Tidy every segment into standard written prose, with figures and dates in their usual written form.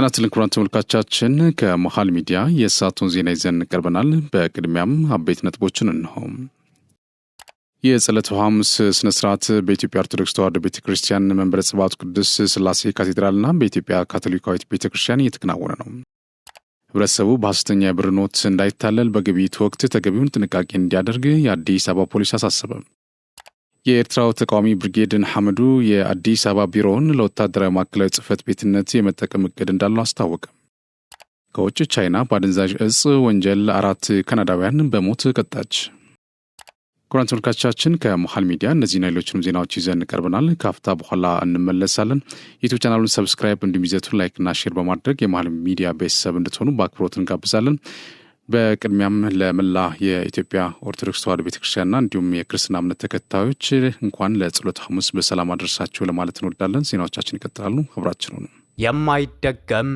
ጤናስጥልን ክቡራን ተመልካቾቻችን ከመሃል ሚዲያ የሰዓቱን ዜና ይዘን ቀርበናል። በቅድሚያም አበይት ነጥቦችን እንሆ። የጸሎተ ሐሙስ ስነ ስርዓት በኢትዮጵያ ኦርቶዶክስ ተዋሕዶ ቤተክርስቲያን መንበረ ጸባዖት ቅድስት ሥላሴ ካቴድራልና በኢትዮጵያ ካቶሊካዊት ቤተክርስቲያን እየተከናወነ ነው። ህብረተሰቡ በሐሰተኛ የብር ኖት እንዳይታለል በግብይት ወቅት ተገቢውን ጥንቃቄ እንዲያደርግ የአዲስ አበባ ፖሊስ አሳሰበ። የኤርትራው ተቃዋሚ ብርጌድ ንሓመዱ የአዲስ አበባ ቢሮውን ለወታደራዊ ማዕከላዊ ጽሕፈት ቤትነት የመጠቀም እቅድ እንዳለው አስታወቀ። ከውጭ ቻይና በአደንዛዥ እጽ ወንጀል 4 ካናዳውያን በሞት ቀጣች። ክቡራን ተመልካቾቻችን ከመሃል ሚዲያ እነዚህና ሌሎችንም ዜናዎች ይዘን ቀርበናል። ከአፍታ በኋላ እንመለሳለን። ዩቲዩብ ቻናሉን ሰብስክራይብ እንዲሁም ይዘቱን ላይክና ሼር በማድረግ የመሃል ሚዲያ ቤተሰብ እንድትሆኑ በአክብሮት እንጋብዛለን። በቅድሚያም ለመላ የኢትዮጵያ ኦርቶዶክስ ተዋሕዶ ቤተክርስቲያንና እንዲሁም የክርስትና እምነት ተከታዮች እንኳን ለጸሎተ ሐሙስ በሰላም አደረሳችሁ ለማለት እንወዳለን። ዜናዎቻችን ይቀጥላሉ። አብራችሁ ነው። የማይደገም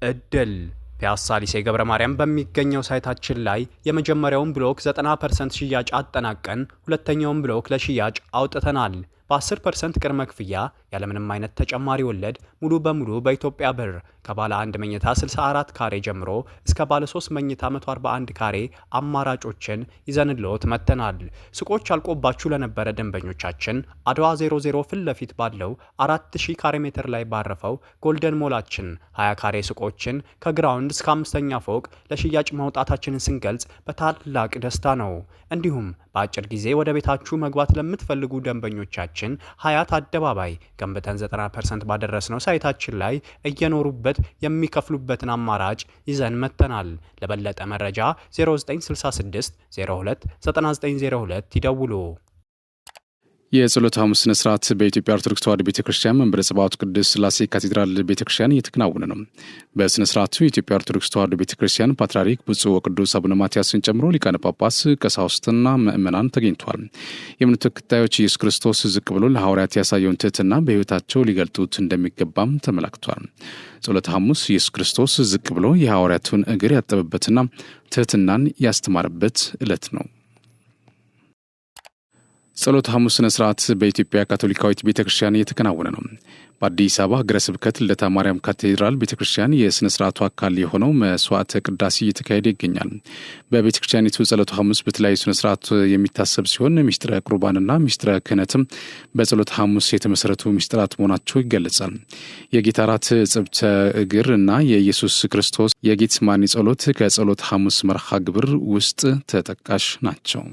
እድል ፒያሳ ሊሴ ገብረ ማርያም በሚገኘው ሳይታችን ላይ የመጀመሪያውን ብሎክ 90% ሽያጭ አጠናቀን ሁለተኛውን ብሎክ ለሽያጭ አውጥተናል። በ10% ቅድመ ክፍያ ያለምንም አይነት ተጨማሪ ወለድ ሙሉ በሙሉ በኢትዮጵያ ብር ከባለ 1 መኝታ 64 ካሬ ጀምሮ እስከ ባለ 3 መኝታ 141 ካሬ አማራጮችን ይዘንልዎት መጥተናል። ሱቆች አልቆባችሁ ለነበረ ደንበኞቻችን አድዋ 00 ፊት ለፊት ባለው 4000 ካሬ ሜትር ላይ ባረፈው ጎልደን ሞላችን 20 ካሬ ሱቆችን ከግራውንድ እስከ 5ኛ ፎቅ ለሽያጭ ማውጣታችንን ስንገልጽ በታላቅ ደስታ ነው። እንዲሁም በአጭር ጊዜ ወደ ቤታችሁ መግባት ለምትፈልጉ ደንበኞቻችን ሀያት አደባባይ ገንብተን 90% ባደረስነው ሳይታችን ላይ እየኖሩበት የሚከፍሉበትን አማራጭ ይዘን መጥተናል። ለበለጠ መረጃ 0966 02 9902 ይደውሉ። የጸሎተ ሐሙስ ስነ ስርዓት በኢትዮጵያ ኦርቶዶክስ ተዋሕዶ ቤተክርስቲያን መንበረ ጸባዖት ቅድስት ሥላሴ ካቴድራል ቤተክርስቲያን እየተከናወነ ነው። በስነ ስርዓቱ የኢትዮጵያ ኦርቶዶክስ ተዋሕዶ ቤተክርስቲያን ፓትርያርክ ብፁዕ ወቅዱስ አቡነ ማትያስን ጨምሮ ሊቃነ ጳጳስ፣ ቀሳውስትና ምእመናን ተገኝተዋል። የእምነቱ ተከታዮች ኢየሱስ ክርስቶስ ዝቅ ብሎ ለሐዋርያት ያሳየውን ትህትና በሕይወታቸው ሊገልጡት እንደሚገባም ተመላክቷል። ጸሎተ ሐሙስ ኢየሱስ ክርስቶስ ዝቅ ብሎ የሐዋርያቱን እግር ያጠበበትና ትህትናን ያስተማረበት ዕለት ነው። ጸሎተ ሐሙስ ስነ ስርዓት በኢትዮጵያ ካቶሊካዊት ቤተክርስቲያን እየተከናወነ ነው። በአዲስ አበባ ሀገረ ስብከት ልደታ ማርያም ካቴድራል ቤተክርስቲያን የስነ ስርዓቱ አካል የሆነው መስዋዕተ ቅዳሴ እየተካሄደ ይገኛል። በቤተክርስቲያኒቱ ጸሎተ ሐሙስ በተለያዩ ስነ ስርዓት የሚታሰብ ሲሆን ሚስጥረ ቁርባንና ሚስጥረ ክህነትም በጸሎተ ሐሙስ የተመሰረቱ ሚስጥራት መሆናቸው ይገለጻል። የጌታ እራት ጽብተ እግር እና የኢየሱስ ክርስቶስ የጌቴሴማኒ ጸሎት ከጸሎተ ሐሙስ መርሃ ግብር ውስጥ ተጠቃሽ ናቸው።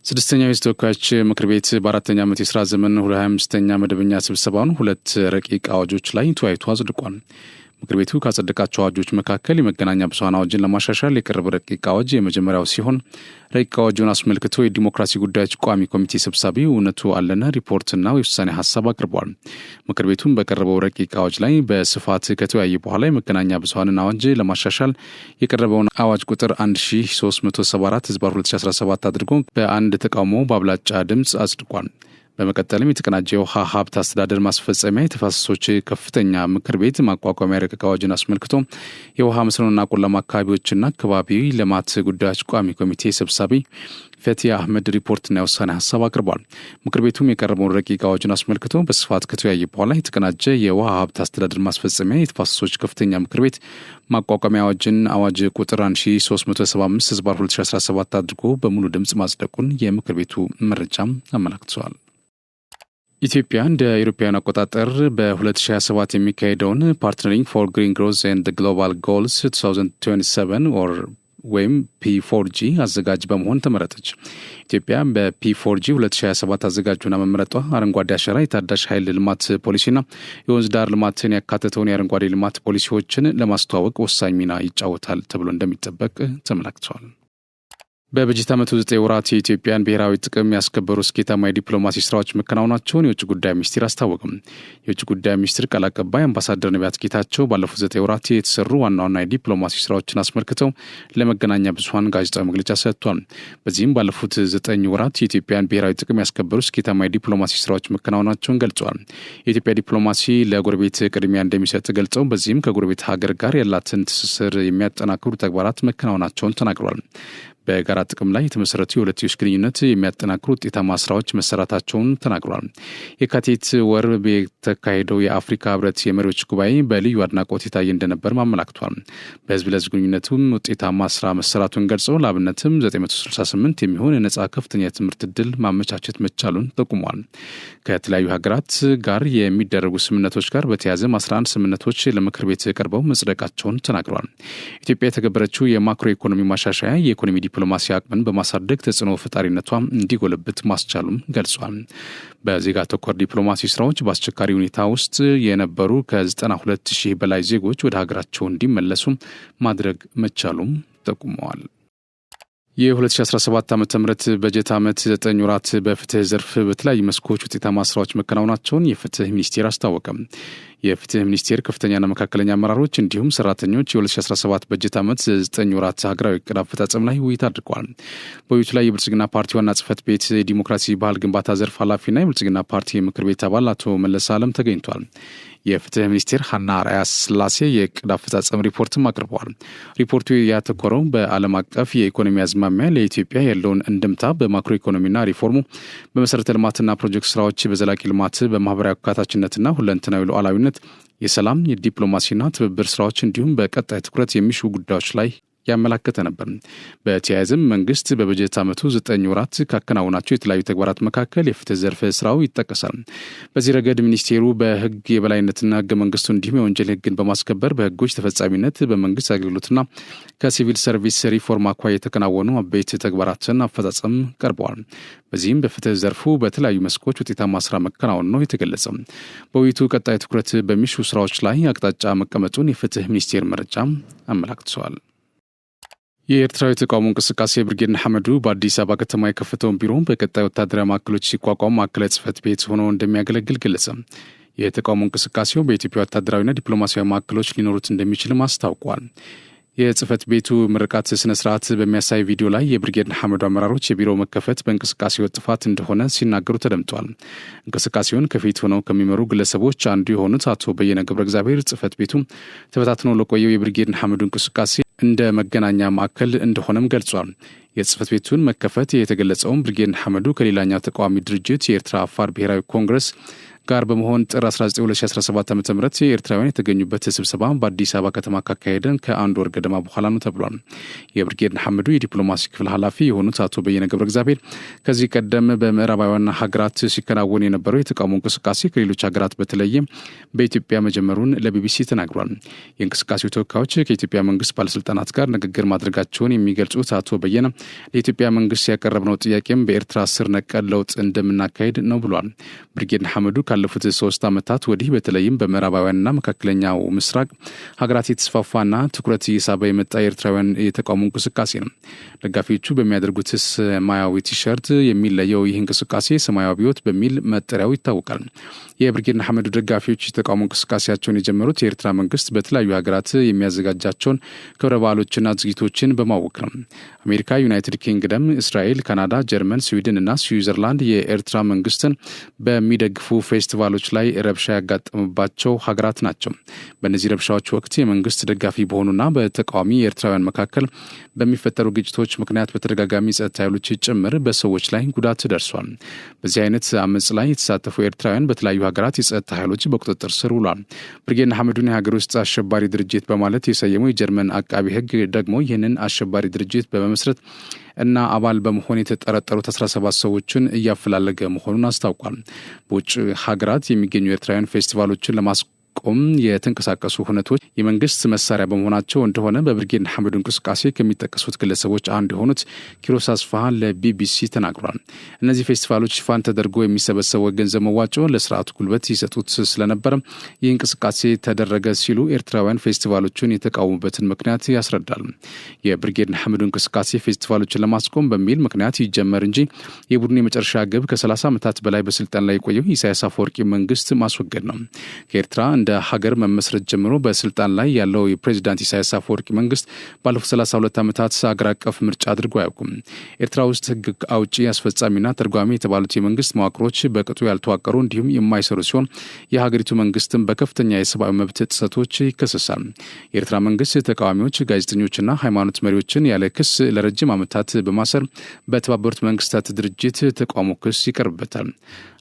6ኛው የሕዝብ ተወካዮች ምክር ቤት በ4ኛ ዓመት የሥራ ዘመን 25ኛ መደበኛ ስብሰባውን 2 ረቂቅ አዋጆች ላይ ተወያይቶ አጽድቋል። ምክር ቤቱ ካጸደቃቸው አዋጆች መካከል የመገናኛ ብዙኃን አዋጅን ለማሻሻል የቀረበ ረቂቅ አዋጅ የመጀመሪያው ሲሆን ረቂቅ አዋጁን አስመልክቶ የዲሞክራሲ ጉዳዮች ቋሚ ኮሚቴ ሰብሳቢ እውነቱ አለነ ሪፖርትና የውሳኔ ሀሳብ አቅርቧል። ምክር ቤቱም በቀረበው ረቂቅ አዋጅ ላይ በስፋት ከተወያየ በኋላ የመገናኛ ብዙኃንን አዋጅ ለማሻሻል የቀረበውን አዋጅ ቁጥር 1374/2017 አድርጎ በአንድ ተቃውሞ በአብላጫ ድምፅ አጽድቋል። በመቀጠልም የተቀናጀ የውሃ ሀብት አስተዳደር ማስፈጸሚያ የተፋሰሶች ከፍተኛ ምክር ቤት ማቋቋሚያ ረቂቅ አዋጅን አስመልክቶ የውሃ መስኖና ቆላማ አካባቢዎችና አካባቢ ልማት ጉዳዮች ቋሚ ኮሚቴ ሰብሳቢ ፈቲያ አህመድ ሪፖርትና የውሳኔ ሀሳብ አቅርቧል። ምክር ቤቱም የቀረበውን ረቂቅ አዋጅን አስመልክቶ በስፋት ከተወያየ በኋላ የተቀናጀ የውሃ ሀብት አስተዳደር ማስፈጸሚያ የተፋሰሶች ከፍተኛ ምክር ቤት ማቋቋሚያ አዋጅን አዋጅ ቁጥር 1335/2017 አድርጎ በሙሉ ድምፅ ማጽደቁን የምክር ቤቱ መረጃም አመላክተዋል። ኢትዮጵያ እንደ አውሮፓውያን አቆጣጠር በ2027 የሚካሄደውን ፓርትነሪንግ ፎር ግሪን ግሮዝ ኤንድ ግሎባል ጎልስ 2027 ወይም P4G አዘጋጅ በመሆን ተመረጠች። ኢትዮጵያ በP4G 2027 አዘጋጅ ሆና መመረጧ አረንጓዴ አሻራ፣ የታዳሽ ኃይል ልማት ፖሊሲና የወንዝ ዳር ልማትን ያካተተውን የአረንጓዴ ልማት ፖሊሲዎችን ለማስተዋወቅ ወሳኝ ሚና ይጫወታል ተብሎ እንደሚጠበቅ ተመላክቷል። በበጀት ዓመቱ 9 ወራት የኢትዮጵያን ብሔራዊ ጥቅም ያስከበሩ ስኬታማ የዲፕሎማሲ ስራዎች መከናወናቸውን የውጭ ጉዳይ ሚኒስቴር አስታወቀም። የውጭ ጉዳይ ሚኒስትር ቃል አቀባይ አምባሳደር ነቢያት ጌታቸው ባለፉት 9 ወራት የተሰሩ ዋና ዋና የዲፕሎማሲ ስራዎችን አስመልክተው ለመገናኛ ብዙኃን ጋዜጣዊ መግለጫ ሰጥቷል። በዚህም ባለፉት 9 ወራት የኢትዮጵያን ብሔራዊ ጥቅም ያስከበሩ ስኬታማ የዲፕሎማሲ ስራዎች መከናወናቸውን ገልጸዋል። የኢትዮጵያ ዲፕሎማሲ ለጎረቤት ቅድሚያ እንደሚሰጥ ገልጸው በዚህም ከጎረቤት ሀገር ጋር ያላትን ትስስር የሚያጠናክሩ ተግባራት መከናወናቸውን ተናግረዋል። በጋራ ጥቅም ላይ የተመሰረቱ የሁለትዮሽ ግንኙነት የሚያጠናክሩ ውጤታማ ስራዎች መሰራታቸውን ተናግሯል። የካቲት ወር በተካሄደው የአፍሪካ ህብረት የመሪዎች ጉባኤ በልዩ አድናቆት የታየ እንደነበር አመላክቷል። በህዝብ ለህዝብ ግንኙነቱም ውጤታማ ስራ መሰራቱን ገልጸው ለአብነትም 968 የሚሆን የነጻ ከፍተኛ የትምህርት ዕድል ማመቻቸት መቻሉን ጠቁሟል። ከተለያዩ ሀገራት ጋር የሚደረጉ ስምምነቶች ጋር በተያያዘ 11 ስምምነቶች ለምክር ቤት ቀርበው መጽደቃቸውን ተናግሯል። ኢትዮጵያ የተገበረችው የማክሮ ኢኮኖሚ ማሻሻያ የኢኮኖሚ ዲፕሎማሲ አቅምን በማሳደግ ተጽዕኖ ፈጣሪነቷ እንዲጎለብት ማስቻሉም ገልጿል። በዜጋ ተኮር ዲፕሎማሲ ስራዎች በአስቸጋሪ ሁኔታ ውስጥ የነበሩ ከ92,000 በላይ ዜጎች ወደ ሀገራቸው እንዲመለሱ ማድረግ መቻሉም ጠቁመዋል። የ2017 ዓ.ም በጀት ዓመት 9 ወራት በፍትህ ዘርፍ በተለያዩ መስኮች ውጤታማ ስራዎች መከናወናቸውን የፍትህ ሚኒስቴር አስታወቀ። የፍትህ ሚኒስቴር ከፍተኛና መካከለኛ አመራሮች እንዲሁም ሰራተኞች የ2017 በጀት ዓመት 9 ወራት ሀገራዊ ዕቅድ አፈጻጸም ላይ ውይይት አድርገዋል። በውይይቱ ላይ የብልጽግና ፓርቲ ዋና ጽህፈት ቤት ዲሞክራሲ ባህል ግንባታ ዘርፍ ኃላፊና የብልጽግና ፓርቲ ምክር ቤት አባል አቶ መለስ አለም ተገኝቷል። የፍትህ ሚኒስቴር ሀና አርአያ ስላሴ የዕቅድ አፈጻጸም ሪፖርትም አቅርበዋል። ሪፖርቱ ያተኮረው በዓለም አቀፍ የኢኮኖሚ አዝማሚያ ለኢትዮጵያ ያለውን እንድምታ፣ በማክሮ ኢኮኖሚና ሪፎርሙ፣ በመሰረተ ልማትና ፕሮጀክት ስራዎች፣ በዘላቂ ልማት፣ በማህበራዊ አካታችነትና ሁለንተናዊ ሉዓላዊነት፣ የሰላም የዲፕሎማሲና ትብብር ስራዎች እንዲሁም በቀጣይ ትኩረት የሚሹ ጉዳዮች ላይ ያመላከተ ነበር። በተያያዘም መንግስት በበጀት ዓመቱ 9 ወራት ካከናወናቸው የተለያዩ ተግባራት መካከል የፍትህ ዘርፍ ስራው ይጠቀሳል። በዚህ ረገድ ሚኒስቴሩ በህግ የበላይነትና ህገ መንግስቱ እንዲሁም የወንጀል ህግን በማስከበር በህጎች ተፈጻሚነት፣ በመንግስት አገልግሎትና ከሲቪል ሰርቪስ ሪፎርም አኳያ የተከናወኑ አበይት ተግባራትን አፈጻጸም ቀርበዋል። በዚህም በፍትህ ዘርፉ በተለያዩ መስኮች ውጤታማ ስራ መከናወን ነው የተገለጸው። በውይይቱ ቀጣይ ትኩረት በሚሹ ስራዎች ላይ አቅጣጫ መቀመጡን የፍትህ ሚኒስቴር መረጃ አመላክተዋል። የኤርትራዊ ተቃውሞ እንቅስቃሴ ብርጌድ ንሓመዱ በአዲስ አበባ ከተማ የከፈተውን ቢሮ በቀጣይ ወታደራዊ ማዕከሎች ሲቋቋም ማዕከላዊ ጽህፈት ቤት ሆኖ እንደሚያገለግል ገለጸ። የተቃውሞ እንቅስቃሴው በኢትዮጵያ ወታደራዊና ዲፕሎማሲያዊ ማዕከሎች ሊኖሩት እንደሚችልም አስታውቋል። የጽህፈት ቤቱ ምርቃት ስነ ስርዓት በሚያሳይ ቪዲዮ ላይ የብርጌድ ንሓመዱ አመራሮች የቢሮው መከፈት በእንቅስቃሴው ጥፋት እንደሆነ ሲናገሩ ተደምጧል። እንቅስቃሴውን ከፊት ሆነው ከሚመሩ ግለሰቦች አንዱ የሆኑት አቶ በየነ ገብረ እግዚአብሔር ጽህፈት ቤቱ ተበታትኖ ለቆየው የብርጌድ ንሓመዱ እንቅስቃሴ እንደ መገናኛ ማዕከል እንደሆነም ገልጿል። የጽህፈት ቤቱን መከፈት የተገለጸውም ብርጌድ ንሓመዱ ከሌላኛው ተቃዋሚ ድርጅት የኤርትራ አፋር ብሔራዊ ኮንግረስ ጋር በመሆን ጥር 19 2017 ዓ.ም የኤርትራውያን የተገኙበት ስብሰባ በአዲስ አበባ ከተማ ካካሄደን ከአንድ ወር ገደማ በኋላ ነው ተብሏል። የብርጌድ ንሓመዱ የዲፕሎማሲ ክፍል ኃላፊ የሆኑት አቶ በየነ ገብረ እግዚአብሔር ከዚህ ቀደም በምዕራባውያን ሀገራት ሲከናወን የነበረው የተቃውሞ እንቅስቃሴ ከሌሎች ሀገራት በተለየ በኢትዮጵያ መጀመሩን ለቢቢሲ ተናግሯል። የእንቅስቃሴው ተወካዮች ከኢትዮጵያ መንግስት ባለስልጣናት ጋር ንግግር ማድረጋቸውን የሚገልጹት አቶ በየነ ለኢትዮጵያ መንግስት ያቀረብነው ጥያቄም በኤርትራ ስር ነቀል ለውጥ እንደምናካሄድ ነው ብሏል። ብርጌድ ንሓመዱ ካለፉት 3 ዓመታት ወዲህ በተለይም በምዕራባውያንና መካከለኛው ምስራቅ ሀገራት የተስፋፋና ትኩረት እየሳበ የመጣ የኤርትራውያን የተቃውሞ እንቅስቃሴ ነው። ደጋፊዎቹ በሚያደርጉት ሰማያዊ ቲሸርት የሚለየው ይህ እንቅስቃሴ ሰማያዊ አብዮት በሚል መጠሪያው ይታወቃል። የብርጌድ ንሓመዱ ደጋፊዎች የተቃውሞ እንቅስቃሴያቸውን የጀመሩት የኤርትራ መንግስት በተለያዩ ሀገራት የሚያዘጋጃቸውን ክብረ በዓሎችና ዝግጅቶችን በማወቅ ነው። አሜሪካ፣ ዩናይትድ ኪንግደም፣ እስራኤል፣ ካናዳ፣ ጀርመን፣ ስዊድን እና ስዊዘርላንድ የኤርትራ መንግስትን በሚደግፉ ፌስቲቫሎች ላይ ረብሻ ያጋጠመባቸው ሀገራት ናቸው። በእነዚህ ረብሻዎች ወቅት የመንግስት ደጋፊ በሆኑና በተቃዋሚ የኤርትራውያን መካከል በሚፈጠሩ ግጭቶች ምክንያት በተደጋጋሚ ጸጥታ ኃይሎች ጭምር በሰዎች ላይ ጉዳት ደርሷል። በዚህ አይነት አመጽ ላይ የተሳተፉ ኤርትራውያን በተለያዩ ሀገራት የጸጥታ ኃይሎች በቁጥጥር ስር ውሏል። ብርጌድ ንሓመዱን የሀገር ውስጥ አሸባሪ ድርጅት በማለት የሰየመው የጀርመን አቃቢ ህግ ደግሞ ይህንን አሸባሪ ድርጅት በመመስረት እና አባል በመሆን የተጠረጠሩት 17 ሰዎችን እያፈላለገ መሆኑን አስታውቋል። በውጭ ሀገራት የሚገኙ ኤርትራውያን ፌስቲቫሎችን ለማስቆም የተንቀሳቀሱ ሁነቶች የመንግስት መሳሪያ በመሆናቸው እንደሆነ በብርጌድ ንሓመዱ እንቅስቃሴ ከሚጠቀሱት ግለሰቦች አንዱ የሆኑት ኪሮስ አስፋሃን ለቢቢሲ ተናግሯል። እነዚህ ፌስቲቫሎች ሽፋን ተደርጎ የሚሰበሰበው ገንዘብ መዋጮ ለስርዓቱ ጉልበት ይሰጡት ስለነበረ ይህ እንቅስቃሴ ተደረገ ሲሉ ኤርትራውያን ፌስቲቫሎቹን የተቃወሙበትን ምክንያት ያስረዳል። የብርጌድ ንሓመዱ እንቅስቃሴ ፌስቲቫሎችን ለማስቆም በሚል ምክንያት ይጀመር እንጂ የቡድኑ የመጨረሻ ግብ ከ30 ዓመታት በላይ በስልጣን ላይ የቆየው ኢሳያስ አፈወርቂ መንግስት ማስወገድ ነው። ከኤርትራ እንደ እንደ ሀገር መመስረት ጀምሮ በስልጣን ላይ ያለው የፕሬዚዳንት ኢሳያስ አፈወርቂ መንግስት ባለፉት 32 ዓመታት ሀገር አቀፍ ምርጫ አድርጎ አያውቁም። ኤርትራ ውስጥ ህግ አውጪ፣ አስፈጻሚና ተርጓሚ የተባሉት የመንግስት መዋቅሮች በቅጡ ያልተዋቀሩ እንዲሁም የማይሰሩ ሲሆን የሀገሪቱ መንግስትም በከፍተኛ የሰብአዊ መብት ጥሰቶች ይከሰሳል። የኤርትራ መንግስት ተቃዋሚዎች፣ ጋዜጠኞችና ሃይማኖት መሪዎችን ያለ ክስ ለረጅም ዓመታት በማሰር በተባበሩት መንግስታት ድርጅት ተቃውሞ ክስ ይቀርብበታል።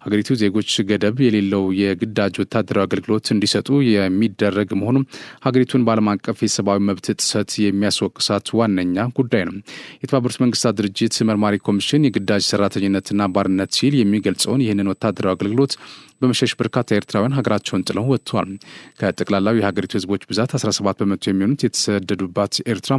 ሀገሪቱ ዜጎች ገደብ የሌለው የግዳጅ ወታደራዊ አገልግሎት እንዲሰጡ የሚደረግ መሆኑም ሀገሪቱን በዓለም አቀፍ የሰብአዊ መብት ጥሰት የሚያስወቅሳት ዋነኛ ጉዳይ ነው። የተባበሩት መንግስታት ድርጅት መርማሪ ኮሚሽን የግዳጅ ሰራተኝነትና ባርነት ሲል የሚገልጸውን ይህንን ወታደራዊ አገልግሎት በመሸሽ በርካታ ኤርትራውያን ሀገራቸውን ጥለው ወጥተዋል። ከጠቅላላው የሀገሪቱ ህዝቦች ብዛት 17 በመቶ የሚሆኑት የተሰደዱባት ኤርትራ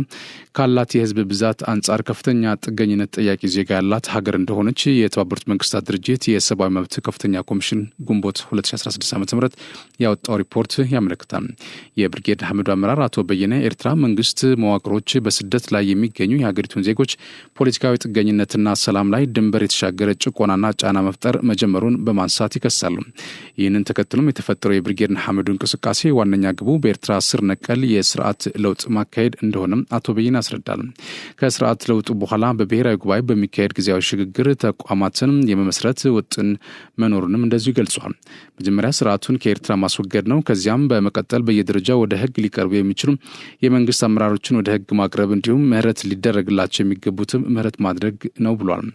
ካላት የህዝብ ብዛት አንጻር ከፍተኛ ጥገኝነት ጠያቂ ዜጋ ያላት ሀገር እንደሆነች የተባበሩት መንግስታት ድርጅት የሰብአዊ መብት ከፍተኛ ኮሚሽን ግንቦት 2016 ዓ.ም ያወጣው ሪፖርት ያመለክታል። የብርጌድ ሐምዱ አመራር አቶ በየነ ኤርትራ መንግስት መዋቅሮች በስደት ላይ የሚገኙ የሀገሪቱን ዜጎች ፖለቲካዊ ጥገኝነትና ሰላም ላይ ድንበር የተሻገረ ጭቆናና ጫና መፍጠር መጀመሩን በማንሳት ይከሳሉ። ይህንን ተከትሎም የተፈጠረው የብርጌድ ሐምዱ እንቅስቃሴ ዋነኛ ግቡ በኤርትራ ስር ነቀል የስርዓት ለውጥ ማካሄድ እንደሆነም አቶ በየነ ያስረዳል። ከስርዓት ለውጡ በኋላ በብሔራዊ ጉባኤ በሚካሄድ ጊዜያዊ ሽግግር ተቋማትን የመመስረት ውጥን መኖሩንም እንደዚሁ ገልጿል። መጀመሪያ ስርዓቱን ከኤርትራ ማስወገድ ነው። ከዚያም በመቀጠል በየደረጃው ወደ ህግ ሊቀርቡ የሚችሉ የመንግስት አመራሮችን ወደ ህግ ማቅረብ እንዲሁም ምህረት ሊደረግላቸው የሚገቡትም ምህረት ማድረግ ነው ብሏል።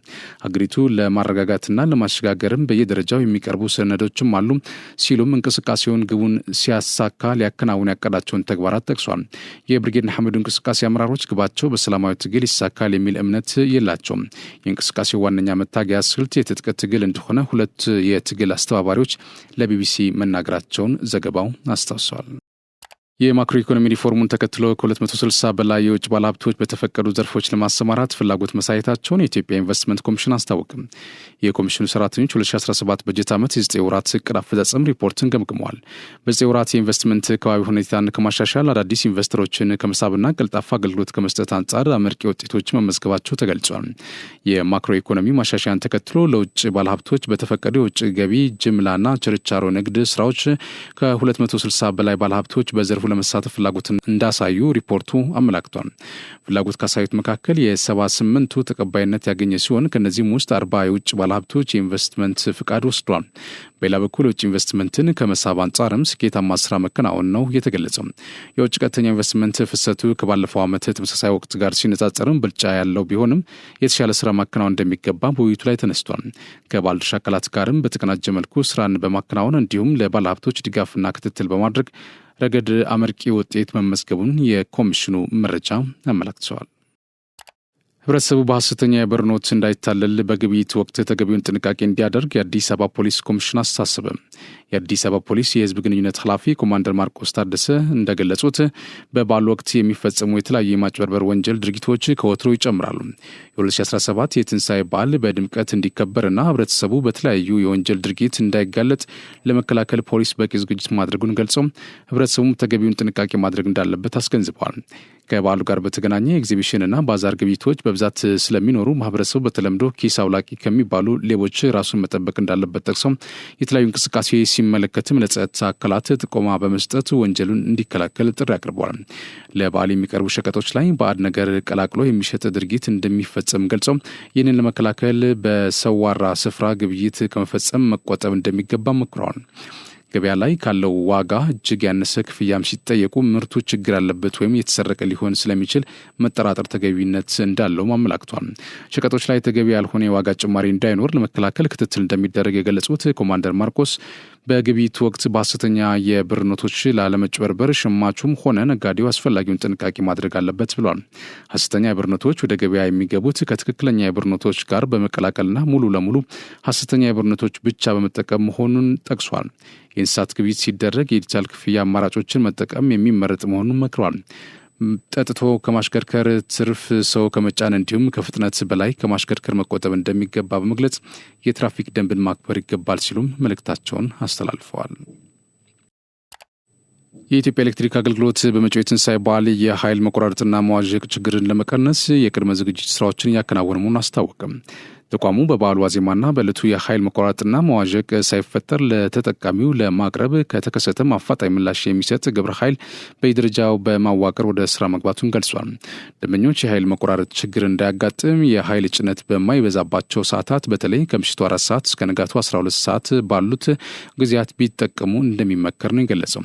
ሀገሪቱ ለማረጋጋትና ለማሸጋገርም በየደረጃው የሚቀርቡ ሰነዶችም አሉ ሲሉም እንቅስቃሴውን ግቡን ሲያሳካ ሊያከናውን ያቀዳቸውን ተግባራት ጠቅሷል። የብርጌድ ሐምዱ እንቅስቃሴ አመራሮች ግባቸው በሰላማዊ ትግል ይሳካል የሚል እምነት የላቸውም። የእንቅስቃሴው ዋነኛ መታገያ ስልት የትጥቅ ትግል እንደሆነ ሁለት የትግል አስተባባሪዎች ለቢቢሲ መናገራቸውን ዘገባው አስታውሷል። የማክሮ ኢኮኖሚ ሪፎርሙን ተከትሎ ከ260 በላይ የውጭ ባለሀብቶች በተፈቀዱ ዘርፎች ለማሰማራት ፍላጎት ማሳየታቸውን የኢትዮጵያ ኢንቨስትመንት ኮሚሽን አስታወቅም። የኮሚሽኑ ሰራተኞች 2017 በጀት ዓመት የ9 ወራት እቅድ አፈጻጸም ሪፖርትን ገምግመዋል። በ9 ወራት የኢንቨስትመንት ከባቢ ሁኔታን ከማሻሻል አዳዲስ ኢንቨስተሮችን ከመሳብና ቀልጣፋ አገልግሎት ከመስጠት አንጻር አመርቂ ውጤቶች መመዝገባቸው ተገልጿል። የማክሮ ኢኮኖሚ ማሻሻያን ተከትሎ ለውጭ ባለሀብቶች በተፈቀዱ የውጭ ገቢ ጅምላና ችርቻሮ ንግድ ስራዎች ከ260 በላይ ባለሀብቶች በዘርፉ ለመሳተፍ ፍላጎትን እንዳሳዩ ሪፖርቱ አመላክቷል። ፍላጎት ካሳዩት መካከል የ78ቱ ተቀባይነት ያገኘ ሲሆን ከነዚህም ውስጥ 40 የውጭ ባለሀብቶች የኢንቨስትመንት ፍቃድ ወስዷል። በሌላ በኩል የውጭ ኢንቨስትመንትን ከመሳብ አንጻርም ስኬታማ ስራ መከናወን ነው የተገለጸው። የውጭ ቀጥተኛ ኢንቨስትመንት ፍሰቱ ከባለፈው ዓመት ተመሳሳይ ወቅት ጋር ሲነጻጸርም ብልጫ ያለው ቢሆንም የተሻለ ስራ ማከናወን እንደሚገባ በውይይቱ ላይ ተነስቷል። ከባለድርሻ አካላት ጋርም በተቀናጀ መልኩ ስራን በማከናወን እንዲሁም ለባለሀብቶች ድጋፍና ክትትል በማድረግ ረገድ አመርቂ ውጤት መመዝገቡን የኮሚሽኑ መረጃ አመላክተዋል። ህብረተሰቡ በሐሰተኛ የብር ኖት እንዳይታለል በግብይት ወቅት ተገቢውን ጥንቃቄ እንዲያደርግ የአዲስ አበባ ፖሊስ ኮሚሽን አሳሰበ። የአዲስ አበባ ፖሊስ የህዝብ ግንኙነት ኃላፊ ኮማንደር ማርቆስ ታደሰ እንደገለጹት በበዓሉ ወቅት የሚፈጸሙ የተለያዩ የማጭበርበር ወንጀል ድርጊቶች ከወትሮ ይጨምራሉ። የ2017 የትንሣኤ በዓል በድምቀት እንዲከበርና ህብረተሰቡ በተለያዩ የወንጀል ድርጊት እንዳይጋለጥ ለመከላከል ፖሊስ በቂ ዝግጅት ማድረጉን ገልጸው ህብረተሰቡ ተገቢውን ጥንቃቄ ማድረግ እንዳለበት አስገንዝበዋል። ከበዓሉ ጋር በተገናኘ ኤግዚቢሽንና ባዛር ግብይቶች በብዛት ስለሚኖሩ ማህበረሰቡ በተለምዶ ኪስ አውላቂ ከሚባሉ ሌቦች ራሱን መጠበቅ እንዳለበት ጠቅሰው የተለያዩ እንቅስቃሴ ሲመለከትም ለጸጥታ አካላት ጥቆማ በመስጠት ወንጀሉን እንዲከላከል ጥሪ አቅርበዋል። ለበዓል የሚቀርቡ ሸቀጦች ላይ ባዕድ ነገር ቀላቅሎ የሚሸጥ ድርጊት እንደሚፈጸም ገልጸው ይህንን ለመከላከል በሰዋራ ስፍራ ግብይት ከመፈጸም መቆጠብ እንደሚገባ መክረዋል። ገበያ ላይ ካለው ዋጋ እጅግ ያነሰ ክፍያም ሲጠየቁ ምርቱ ችግር ያለበት ወይም የተሰረቀ ሊሆን ስለሚችል መጠራጠር ተገቢነት እንዳለው አመላክቷል። ሸቀጦች ላይ ተገቢ ያልሆነ የዋጋ ጭማሪ እንዳይኖር ለመከላከል ክትትል እንደሚደረግ የገለጹት ኮማንደር ማርቆስ በግብይት ወቅት በሐሰተኛ የብር ኖቶች ላለመጭበርበር ሸማቹም ሆነ ነጋዴው አስፈላጊውን ጥንቃቄ ማድረግ አለበት ብሏል። ሐሰተኛ የብር ኖቶች ወደ ገበያ የሚገቡት ከትክክለኛ የብር ኖቶች ጋር በመቀላቀልና ሙሉ ለሙሉ ሐሰተኛ የብር ኖቶች ብቻ በመጠቀም መሆኑን ጠቅሷል። የእንስሳት ግብይት ሲደረግ የዲጂታል ክፍያ አማራጮችን መጠቀም የሚመረጥ መሆኑን መክሯል። ጠጥቶ ከማሽከርከር ትርፍ ሰው ከመጫን እንዲሁም ከፍጥነት በላይ ከማሽከርከር መቆጠብ እንደሚገባ በመግለጽ የትራፊክ ደንብን ማክበር ይገባል ሲሉም መልእክታቸውን አስተላልፈዋል። የኢትዮጵያ ኤሌክትሪክ አገልግሎት በመጪው የትንሣኤ በዓል የኃይል መቆራረጥና መዋዠቅ ችግርን ለመቀነስ የቅድመ ዝግጅት ስራዎችን እያከናወነ መሆኑን አስታወቀም። ተቋሙ በበዓሉ ዋዜማና በዕለቱ የኃይል መቆራረጥና መዋዠቅ ሳይፈጠር ለተጠቃሚው ለማቅረብ ከተከሰተም አፋጣኝ ምላሽ የሚሰጥ ግብረ ኃይል በየደረጃው በማዋቀር ወደ ስራ መግባቱን ገልጿል። ደንበኞች የኃይል መቆራረጥ ችግር እንዳያጋጥም የኃይል ጭነት በማይበዛባቸው ሰዓታት በተለይ ከምሽቱ 4 ሰዓት እስከ ንጋቱ 12 ሰዓት ባሉት ጊዜያት ቢጠቀሙ እንደሚመከር ነው የገለጸው።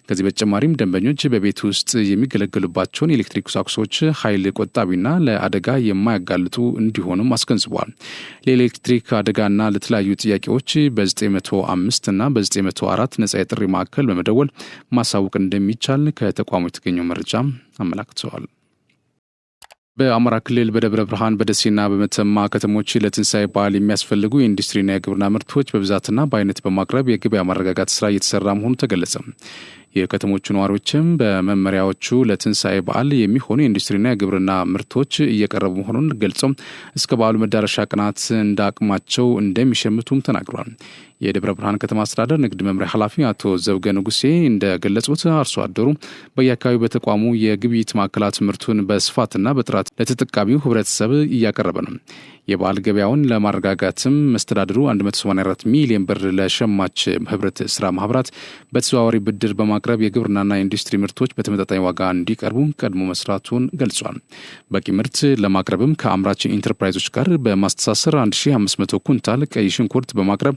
ከዚህ በተጨማሪም ደንበኞች በቤት ውስጥ የሚገለገሉባቸውን የኤሌክትሪክ ቁሳቁሶች ኃይል ቆጣቢና ለአደጋ የማያጋልጡ እንዲሆኑም አስገንዝበዋል። ለኤሌክትሪክ አደጋና ለተለያዩ ጥያቄዎች በ905 እና በ904 ነጻ የጥሪ ማዕከል በመደወል ማሳወቅ እንደሚቻል ከተቋሙ የተገኘው መረጃ አመላክተዋል። በአማራ ክልል በደብረ ብርሃን በደሴና በመተማ ከተሞች ለትንሳኤ በዓል የሚያስፈልጉ የኢንዱስትሪና የግብርና ምርቶች በብዛትና በአይነት በማቅረብ የገበያ ማረጋጋት ስራ እየተሰራ መሆኑ ተገለጸ። የከተሞቹ ነዋሪዎችም በመመሪያዎቹ ለትንሳኤ በዓል የሚሆኑ የኢንዱስትሪና የግብርና ምርቶች እየቀረቡ መሆኑን ገልጸው እስከ በዓሉ መዳረሻ ቀናት እንደ አቅማቸው እንደሚሸምቱም ተናግሯል። የደብረ ብርሃን ከተማ አስተዳደር ንግድ መምሪያ ኃላፊ አቶ ዘውገ ንጉሴ እንደገለጹት አርሶ አደሩ በየአካባቢው በተቋሙ የግብይት ማዕከላት ምርቱን በስፋትና በጥራት ለተጠቃሚው ህብረተሰብ እያቀረበ ነው። የበዓል ገበያውን ለማረጋጋትም መስተዳድሩ 184 ሚሊዮን ብር ለሸማች ህብረት ስራ ማህበራት በተዘዋዋሪ ብድር በማቅረብ የግብርናና የኢንዱስትሪ ምርቶች በተመጣጣኝ ዋጋ እንዲቀርቡ ቀድሞ መስራቱን ገልጿል። በቂ ምርት ለማቅረብም ከአምራች ኢንተርፕራይዞች ጋር በማስተሳሰር 1500 ኩንታል ቀይ ሽንኩርት በማቅረብ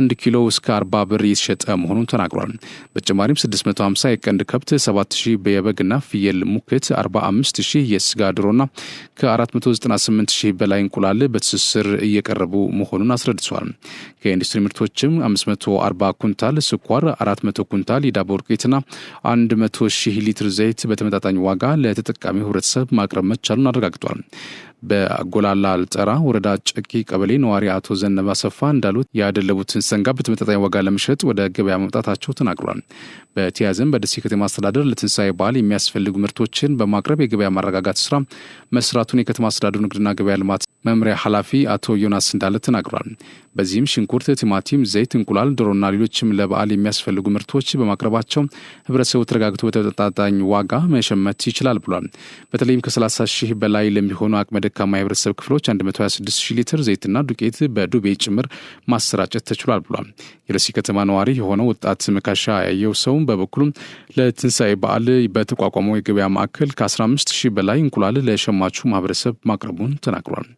1 ኪሎ እስከ 40 ብር እየተሸጠ መሆኑን ተናግሯል። በተጨማሪም 650 የቀንድ ከብት፣ 7000 የበግና ፍየል ሙክት፣ 45000 የስጋ ዶሮና ከ498,000 በላይ እንቁላል በትስስር እየቀረቡ መሆኑን አስረድቷል። ከኢንዱስትሪ ምርቶችም 540 ኩንታል ስኳር፣ 400 ኩንታል የዳቦ ዱቄትና 100,000 ሊትር ዘይት በተመጣጣኝ ዋጋ ለተጠቃሚው ህብረተሰብ ማቅረብ መቻሉን አረጋግጧል። በጎላላ አልጠራ ወረዳ ጨቂ ቀበሌ ነዋሪ አቶ ዘነበ አሰፋ እንዳሉት ያደለቡትን ሰንጋ በተመጣጣኝ ዋጋ ለመሸጥ ወደ ገበያ መምጣታቸው ተናግሯል። በተያያዘም በደሴ ከተማ አስተዳደር ለትንሳኤ በዓል የሚያስፈልጉ ምርቶችን በማቅረብ የገበያ ማረጋጋት ስራ መስራቱን የከተማ አስተዳደሩ ንግድና ገበያ ልማት መምሪያ ኃላፊ አቶ ዮናስ እንዳለ ተናግሯል። በዚህም ሽንኩርት፣ ቲማቲም፣ ዘይት፣ እንቁላል፣ ዶሮና ሌሎችም ለበዓል የሚያስፈልጉ ምርቶች በማቅረባቸው ህብረተሰቡ ተረጋግቶ በተመጣጣኝ ዋጋ መሸመት ይችላል ብሏል። በተለይም ከ30,000 በላይ ለሚሆኑ አቅመ ደካማ የህብረተሰብ ክፍሎች 126,000 ሊትር ዘይትና ዱቄት በዱቤ ጭምር ማሰራጨት ተችሏል ብሏል። የደሴ ከተማ ነዋሪ የሆነው ወጣት መካሻ ያየው ሰው በበኩሉም ለትንሳኤ በዓል በተቋቋመው የገበያ ማዕከል ከ15,000 በላይ እንቁላል ለሸማቹ ማህበረሰብ ማቅረቡን ተናግሯል።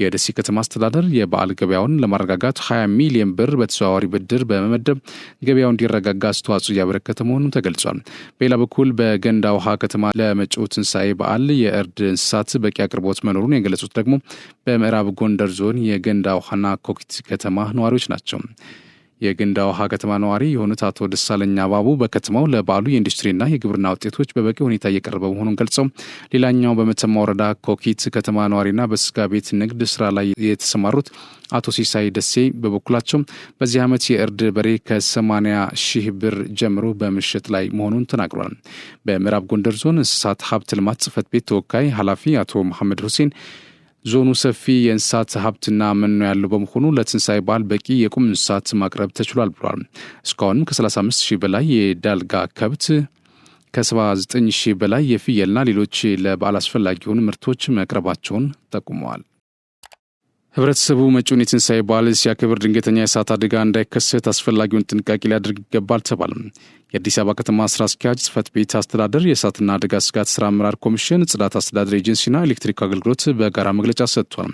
የደሴ ከተማ አስተዳደር የበዓል ገበያውን ለማረጋጋት 20 ሚሊዮን ብር በተዘዋዋሪ ብድር በመመደብ ገበያው እንዲረጋጋ አስተዋጽኦ እያበረከተ መሆኑን ተገልጿል። በሌላ በኩል በገንዳ ውሃ ከተማ ለመጪው ትንሳኤ በዓል የእርድ እንስሳት በቂ አቅርቦት መኖሩን የገለጹት ደግሞ በምዕራብ ጎንደር ዞን የገንዳ ውሃና ኮኪት ከተማ ነዋሪዎች ናቸው። የገንዳ ውሃ ከተማ ነዋሪ የሆኑት አቶ ደሳለኝ አባቡ በከተማው ለበዓሉ የኢንዱስትሪና የግብርና ውጤቶች በበቂ ሁኔታ እየቀረበ መሆኑን ገልጸው ሌላኛው በመተማ ወረዳ ኮኪት ከተማ ነዋሪና በስጋ ቤት ንግድ ስራ ላይ የተሰማሩት አቶ ሲሳይ ደሴ በበኩላቸው በዚህ ዓመት የእርድ በሬ ከ80,000 ብር ጀምሮ በመሸጥ ላይ መሆኑን ተናግሯል። በምዕራብ ጎንደር ዞን እንስሳት ሀብት ልማት ጽሕፈት ቤት ተወካይ ኃላፊ አቶ መሐመድ ሁሴን ዞኑ ሰፊ የእንስሳት ሀብትና መኖ ያለው በመሆኑ ለትንሳኤ በዓል በቂ የቁም እንስሳት ማቅረብ ተችሏል ብሏል። እስካሁንም ከ35,000 በላይ የዳልጋ ከብት፣ ከ79,000 በላይ የፍየልና ሌሎች ለበዓል አስፈላጊ የሆኑ ምርቶች መቅረባቸውን ጠቁመዋል። ህብረተሰቡ መጪውን የትንሳኤ በዓል ሲያከብር ድንገተኛ የእሳት አደጋ እንዳይከሰት አስፈላጊውን ጥንቃቄ ሊያደርግ ይገባል ተባለ። የአዲስ አበባ ከተማ ስራ አስኪያጅ ጽሕፈት ቤት አስተዳደር፣ የእሳትና አደጋ ስጋት ስራ አመራር ኮሚሽን፣ ጽዳት አስተዳደር ኤጀንሲና ኤሌክትሪክ አገልግሎት በጋራ መግለጫ ሰጥቷል።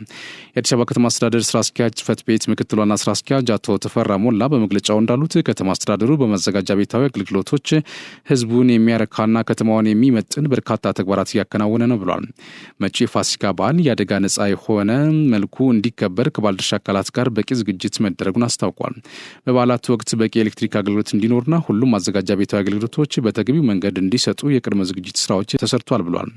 የአዲስ አበባ ከተማ አስተዳደር ስራ አስኪያጅ ጽሕፈት ቤት ምክትል ዋና ስራ አስኪያጅ አቶ ተፈራ ሞላ በመግለጫው እንዳሉት ከተማ አስተዳደሩ በማዘጋጃ ቤታዊ አገልግሎቶች ህዝቡን የሚያረካና ከተማውን የሚመጥን በርካታ ተግባራት እያከናወነ ነው ብሏል። መጪው የፋሲካ በዓል የአደጋ ነጻ የሆነ መልኩ እንዲከበር ከባለድርሻ አካላት ጋር በቂ ዝግጅት መደረጉን አስታውቋል። በበዓላት ወቅት በቂ የኤሌክትሪክ አገልግሎት እንዲኖርና ሁሉም ማዘጋጃ ቤታዊ አገልግሎቶች በተገቢው መንገድ እንዲሰጡ የቅድመ ዝግጅት ስራዎች ተሰርቷል ብሏል።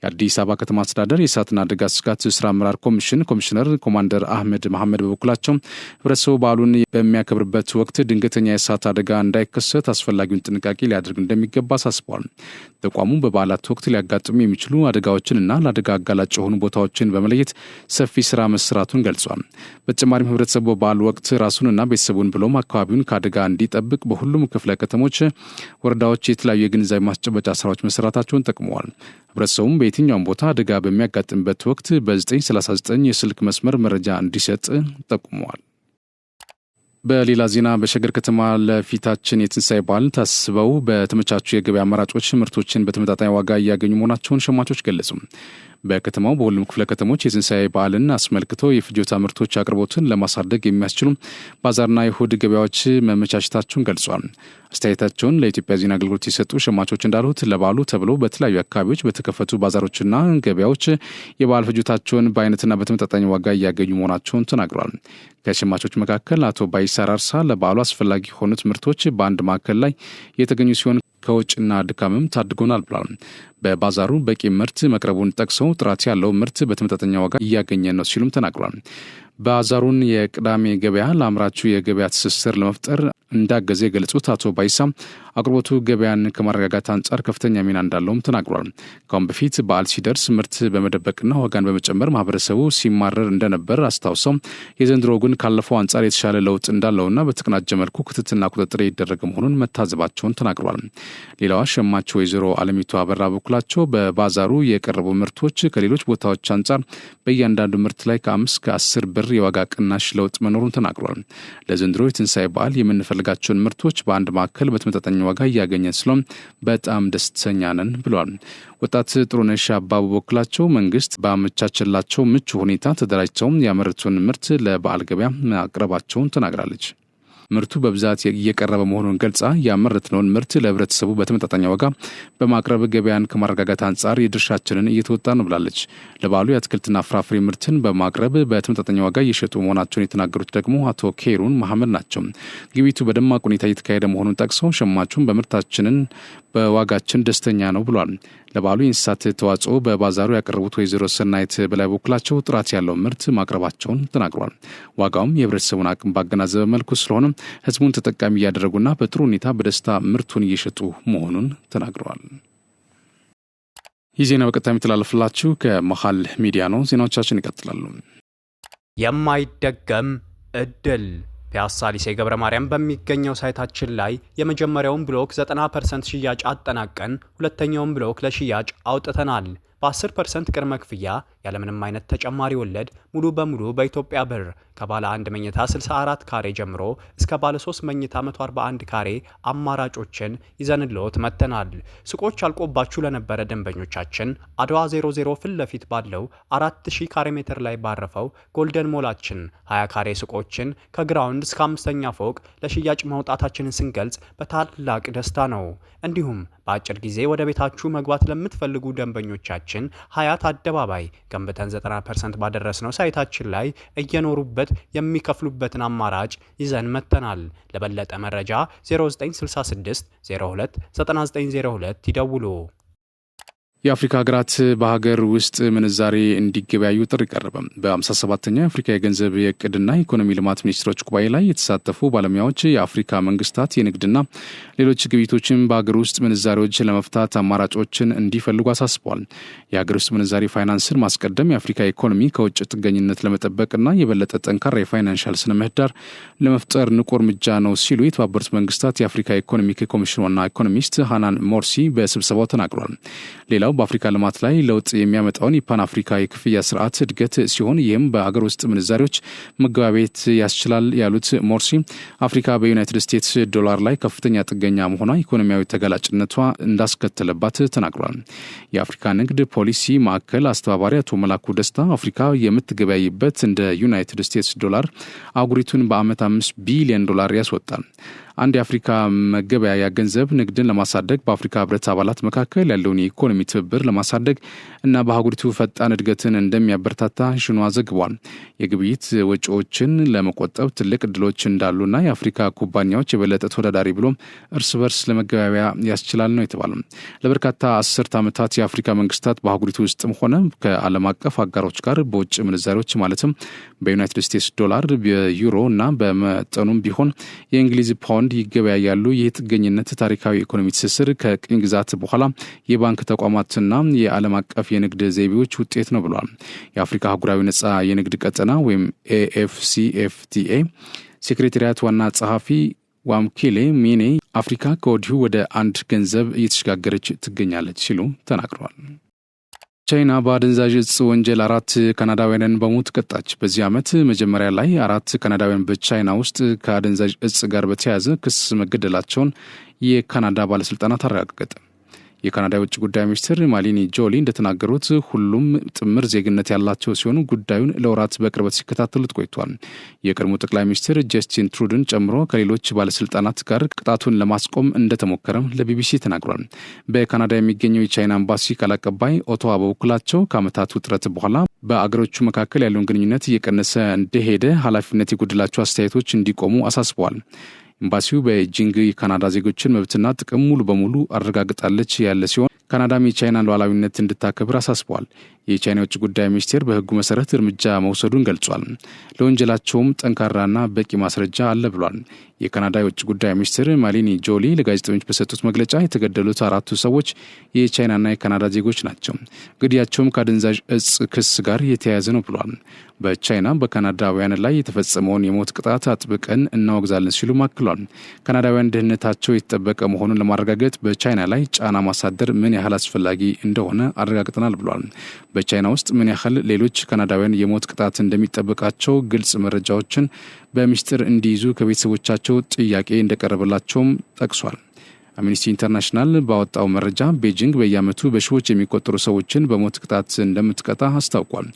የአዲስ አበባ ከተማ አስተዳደር የእሳትና አደጋ ስጋት ስራ አመራር ኮሚሽን ኮሚሽነር ኮማንደር አህመድ መሐመድ በበኩላቸው ህብረተሰቡ በዓሉን በሚያከብርበት ወቅት ድንገተኛ የእሳት አደጋ እንዳይከሰት አስፈላጊውን ጥንቃቄ ሊያደርግ እንደሚገባ አሳስበዋል። ተቋሙ በበዓላት ወቅት ሊያጋጥሙ የሚችሉ አደጋዎችንና ለአደጋ አጋላጭ የሆኑ ቦታዎችን በመለየት ሰፊ ስራ መስራቱን ገልጿል። በተጨማሪም ህብረተሰቡ በበዓል ወቅት ራሱንና ቤተሰቡን ብሎም አካባቢውን ከአደጋ እንዲጠብቅ በሁሉም ክፍለ ከተሞች፣ ወረዳዎች የተለያዩ የግንዛቤ ማስጨበጫ ስራዎች መስራታቸውን ጠቅመዋል። ህብረተሰቡም በየትኛውም ቦታ አደጋ በሚያጋጥምበት ወቅት በ939 የስልክ መስመር መረጃ እንዲሰጥ ጠቁመዋል። በሌላ ዜና በሸገር ከተማ ለፊታችን የትንሳኤ በዓል ታስበው በተመቻቹ የገበያ አማራጮች ምርቶችን በተመጣጣኝ ዋጋ እያገኙ መሆናቸውን ሸማቾች ገለጹ። በከተማው በሁሉም ክፍለ ከተሞች የትንሳኤ በዓልን አስመልክቶ የፍጆታ ምርቶች አቅርቦትን ለማሳደግ የሚያስችሉ ባዛርና የእሁድ ገበያዎች መመቻቸታቸውን ገልጿል። አስተያየታቸውን ለኢትዮጵያ ዜና አገልግሎት የሰጡ ሸማቾች እንዳሉት ለበዓሉ ተብሎ በተለያዩ አካባቢዎች በተከፈቱ ባዛሮችና ገበያዎች የበዓል ፍጆታቸውን በአይነትና በተመጣጣኝ ዋጋ እያገኙ መሆናቸውን ተናግረዋል። ከሸማቾች መካከል አቶ ባይሳ ራርሳ ለበዓሉ አስፈላጊ የሆኑት ምርቶች በአንድ ማዕከል ላይ የተገኙ ሲሆን ከውጭና ድካምም ታድጎናል ብሏል። በባዛሩ በቂ ምርት መቅረቡን ጠቅሰው ጥራት ያለው ምርት በተመጣጣኝ ዋጋ እያገኘ ነው ሲሉም ተናግሯል። ባዛሩን የቅዳሜ ገበያ ለአምራቹ የገበያ ትስስር ለመፍጠር እንዳገዘ የገለጹት አቶ ባይሳ አቅርቦቱ ገበያን ከማረጋጋት አንጻር ከፍተኛ ሚና እንዳለውም ተናግሯል። ካሁን በፊት በዓል ሲደርስ ምርት በመደበቅና ዋጋን በመጨመር ማህበረሰቡ ሲማረር እንደነበር አስታውሰው የዘንድሮ ግን ካለፈው አንጻር የተሻለ ለውጥ እንዳለውና በተቀናጀ መልኩ ክትትልና ቁጥጥር ይደረግ መሆኑን መታዘባቸውን ተናግሯል። ሌላዋ ሸማች ወይዘሮ አለሚቱ አበራ በኩላቸው በባዛሩ የቀረቡ ምርቶች ከሌሎች ቦታዎች አንጻር በእያንዳንዱ ምርት ላይ ከ5 እስከ 10 ብር የዋጋ ቅናሽ ለውጥ መኖሩን ተናግሯል። ለዘንድሮ የትንሳኤ በዓል የምንፈልጋቸውን ምርቶች በአንድ ማዕከል በተመጣጣኝ ዋጋ እያገኘን ስለሆነ በጣም ደስተኛ ነን ብለዋል። ወጣት ጥሩነሽ አባቡ በኩላቸው መንግስት ባመቻቸላቸው ምቹ ሁኔታ ተደራጅተው ያመረቱን ምርት ለበዓል ገበያ ማቅረባቸውን ተናግራለች። ምርቱ በብዛት እየቀረበ መሆኑን ገልጻ ያመረትነውን ምርት ለህብረተሰቡ በተመጣጣኝ ዋጋ በማቅረብ ገበያን ከማረጋጋት አንጻር የድርሻችንን እየተወጣ ነው ብላለች። ለበዓሉ የአትክልትና ፍራፍሬ ምርትን በማቅረብ በተመጣጣኝ ዋጋ እየሸጡ መሆናቸውን የተናገሩት ደግሞ አቶ ኬሩን መሐመድ ናቸው። ግብይቱ በደማቅ ሁኔታ እየተካሄደ መሆኑን ጠቅሰው ሸማቹን በምርታችንን በዋጋችን ደስተኛ ነው ብሏል። ለበዓሉ የእንስሳት ተዋጽኦ በባዛሩ ያቀረቡት ወይዘሮ ሰናይት በላይ በኩላቸው ጥራት ያለው ምርት ማቅረባቸውን ተናግሯል። ዋጋውም የህብረተሰቡን አቅም ባገናዘበ መልኩ ስለሆነ ህዝቡን ተጠቃሚ እያደረጉና በጥሩ ሁኔታ በደስታ ምርቱን እየሸጡ መሆኑን ተናግረዋል። ይህ ዜና በቀጥታ የሚተላለፍላችሁ ከመሃል ሚዲያ ነው። ዜናዎቻችን ይቀጥላሉ። የማይደገም እድል ፒያሳ ሊሴ ገብረ ማርያም በሚገኘው ሳይታችን ላይ የመጀመሪያውን ብሎክ 90% ሽያጭ አጠናቀን ሁለተኛውን ብሎክ ለሽያጭ አውጥተናል። በ10% ቅድመ ክፍያ ያለምንም አይነት ተጨማሪ ወለድ ሙሉ በሙሉ በኢትዮጵያ ብር ከባለ 1 መኝታ 64 ካሬ ጀምሮ እስከ ባለ 3 መኝታ 141 ካሬ አማራጮችን ይዘንልዎት መጥተናል። ሱቆች አልቆባችሁ ለነበረ ደንበኞቻችን አድዋ 00 ፊት ለፊት ባለው 4000 ካሬ ሜትር ላይ ባረፈው ጎልደን ሞላችን 20 ካሬ ሱቆችን ከግራውንድ እስከ 5ኛ ፎቅ ለሽያጭ ማውጣታችንን ስንገልጽ በታላቅ ደስታ ነው። እንዲሁም በአጭር ጊዜ ወደ ቤታችሁ መግባት ለምትፈልጉ ደንበኞቻችን ሀያት አደባባይ ገንብተን 90% ባደረስነው ሳይታችን ላይ እየኖሩበት የሚከፍሉበትን አማራጭ ይዘን መጥተናል። ለበለጠ መረጃ 0966 02 9902 ይደውሉ። የአፍሪካ ሀገራት በሀገር ውስጥ ምንዛሬ እንዲገበያዩ ጥሪ ቀረበ። በ57ኛው የአፍሪካ የገንዘብ የዕቅድና ኢኮኖሚ ልማት ሚኒስትሮች ጉባኤ ላይ የተሳተፉ ባለሙያዎች የአፍሪካ መንግስታት የንግድና ሌሎች ግብይቶችን በሀገር ውስጥ ምንዛሬዎች ለመፍታት አማራጮችን እንዲፈልጉ አሳስበዋል። የሀገር ውስጥ ምንዛሬ ፋይናንስን ማስቀደም የአፍሪካ ኢኮኖሚ ከውጭ ጥገኝነት ለመጠበቅና የበለጠ ጠንካራ የፋይናንሻል ስነ ምህዳር ለመፍጠር ንቁ እርምጃ ነው ሲሉ የተባበሩት መንግስታት የአፍሪካ ኢኮኖሚክ ኮሚሽን ዋና ኢኮኖሚስት ሃናን ሞርሲ በስብሰባው ተናግሯል። ሌላው በአፍሪካ ልማት ላይ ለውጥ የሚያመጣውን የፓን አፍሪካ የክፍያ ስርዓት እድገት ሲሆን ይህም በሀገር ውስጥ ምንዛሬዎች መገበያየት ያስችላል ያሉት ሞርሲ አፍሪካ በዩናይትድ ስቴትስ ዶላር ላይ ከፍተኛ ጥገኛ መሆኗ ኢኮኖሚያዊ ተጋላጭነቷ እንዳስከተለባት ተናግሯል። የአፍሪካ ንግድ ፖሊሲ ማዕከል አስተባባሪ አቶ መላኩ ደስታ አፍሪካ የምትገበያይበት እንደ ዩናይትድ ስቴትስ ዶላር አህጉሪቱን በዓመት $5 ቢሊዮን ያስወጣል። አንድ የአፍሪካ መገበያያ ገንዘብ ንግድን ለማሳደግ በአፍሪካ ህብረት አባላት መካከል ያለውን የኢኮኖሚ ትብብር ለማሳደግ እና በአህጉሪቱ ፈጣን እድገትን እንደሚያበረታታ ሽኗ ዘግቧል። የግብይት ወጪዎችን ለመቆጠብ ትልቅ እድሎች እንዳሉና የአፍሪካ ኩባንያዎች የበለጠ ተወዳዳሪ ብሎም እርስ በርስ ለመገበያያ ያስችላል ነው የተባለው። ለበርካታ 10 ዓመታት የአፍሪካ መንግስታት በአህጉሪቱ ውስጥም ሆነ ከዓለም አቀፍ አጋሮች ጋር በውጭ ምንዛሬዎች ማለትም በዩናይትድ ስቴትስ ዶላር፣ በዩሮ እና በመጠኑም ቢሆን የእንግሊዝ ፓውንድ ፖላንድ ይገበያያሉ። ይህ ጥገኝነት ታሪካዊ ኢኮኖሚ ትስስር ከቅኝ ግዛት በኋላ የባንክ ተቋማትና የዓለም አቀፍ የንግድ ዘይቤዎች ውጤት ነው ብሏል። የአፍሪካ አህጉራዊ ነጻ የንግድ ቀጠና ወይም AfCFTA ሴክሬታሪያት ዋና ጸሐፊ ዋምኬሌ ሚኔ አፍሪካ ከወዲሁ ወደ አንድ ገንዘብ እየተሸጋገረች ትገኛለች ሲሉ ተናግረዋል። ቻይና በአደንዛዥ እጽ ወንጀል 4 ካናዳውያንን በሞት ቀጣች። በዚህ ዓመት መጀመሪያ ላይ 4 ካናዳውያን በቻይና ውስጥ ከአደንዛዥ እጽ ጋር በተያያዘ ክስ መገደላቸውን የካናዳ ባለስልጣናት አረጋገጠ። የካናዳ የውጭ ጉዳይ ሚኒስትር ማሊኒ ጆሊ እንደተናገሩት ሁሉም ጥምር ዜግነት ያላቸው ሲሆኑ ጉዳዩን ለወራት በቅርበት ሲከታተሉት ቆይቷል። የቀድሞ ጠቅላይ ሚኒስትር ጀስቲን ትሩድን ጨምሮ ከሌሎች ባለስልጣናት ጋር ቅጣቱን ለማስቆም እንደተሞከረም ለቢቢሲ ተናግሯል። በካናዳ የሚገኘው የቻይና ኤምባሲ ቃል አቀባይ ኦቶዋ በበኩላቸው ከዓመታት ውጥረት በኋላ በአገሮቹ መካከል ያለውን ግንኙነት እየቀነሰ እንደሄደ ኃላፊነት የጎደላቸው አስተያየቶች እንዲቆሙ አሳስበዋል። ኤምባሲው በጂንግ የካናዳ ዜጎችን መብትና ጥቅም ሙሉ በሙሉ አረጋግጣለች ያለ ሲሆን ካናዳም የቻይናን ሉዓላዊነት እንድታከብር አሳስበዋል። የቻይና የውጭ ጉዳይ ሚኒስቴር በሕጉ መሰረት እርምጃ መውሰዱን ገልጿል። ለወንጀላቸውም ጠንካራና በቂ ማስረጃ አለ ብሏል። የካናዳ የውጭ ጉዳይ ሚኒስትር ማሊኒ ጆሊ ለጋዜጠኞች በሰጡት መግለጫ የተገደሉት 4 ሰዎች የቻይናና የካናዳ ዜጎች ናቸው። ግድያቸውም ከአደንዛዥ እጽ ክስ ጋር የተያያዘ ነው ብሏል። በቻይና በካናዳውያን ላይ የተፈጸመውን የሞት ቅጣት አጥብቀን እናወግዛለን ሲሉ አክሏል። ካናዳውያን ደህንነታቸው የተጠበቀ መሆኑን ለማረጋገጥ በቻይና ላይ ጫና ማሳደር ምን ያህል አስፈላጊ እንደሆነ አረጋግጠናል ብሏል። በቻይና ውስጥ ምን ያህል ሌሎች ካናዳውያን የሞት ቅጣት እንደሚጠበቃቸው ግልጽ መረጃዎችን በሚስጥር እንዲይዙ ከቤተሰቦቻቸው ጥያቄ እንደቀረበላቸውም ጠቅሷል። አምኒስቲ ኢንተርናሽናል ባወጣው መረጃ ቤጂንግ በየዓመቱ በሺዎች የሚቆጠሩ ሰዎችን በሞት ቅጣት እንደምትቀጣ አስታውቋል።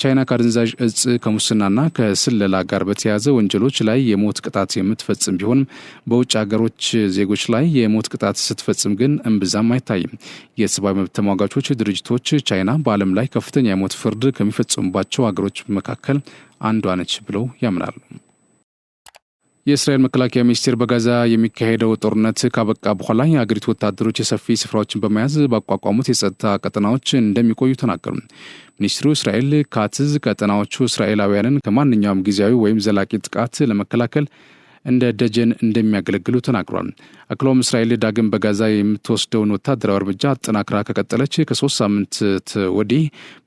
ቻይና ከአደንዛዥ እጽ ከሙስናና ከስለላ ጋር በተያያዘ ወንጀሎች ላይ የሞት ቅጣት የምትፈጽም ቢሆንም በውጭ ሀገሮች ዜጎች ላይ የሞት ቅጣት ስትፈጽም ግን እምብዛም አይታይም። የሰብአዊ መብት ተሟጋቾች ድርጅቶች ቻይና በዓለም ላይ ከፍተኛ የሞት ፍርድ ከሚፈጽሙባቸው ሀገሮች መካከል አንዷ ነች ብለው ያምናሉ። የእስራኤል መከላከያ ሚኒስቴር በጋዛ የሚካሄደው ጦርነት ካበቃ በኋላ የአገሪቱ ወታደሮች የሰፊ ስፍራዎችን በመያዝ ባቋቋሙት የጸጥታ ቀጠናዎች እንደሚቆዩ ተናገሩ። ሚኒስትሩ እስራኤል ካትዝ ቀጠናዎቹ እስራኤላውያንን ከማንኛውም ጊዜያዊ ወይም ዘላቂ ጥቃት ለመከላከል እንደ ደጀን እንደሚያገለግሉ ተናግሯል። አክሎም እስራኤል ዳግም በጋዛ የምትወስደውን ወታደራዊ እርምጃ አጠናክራ ከቀጠለች ከ3 ሳምንት ወዲህ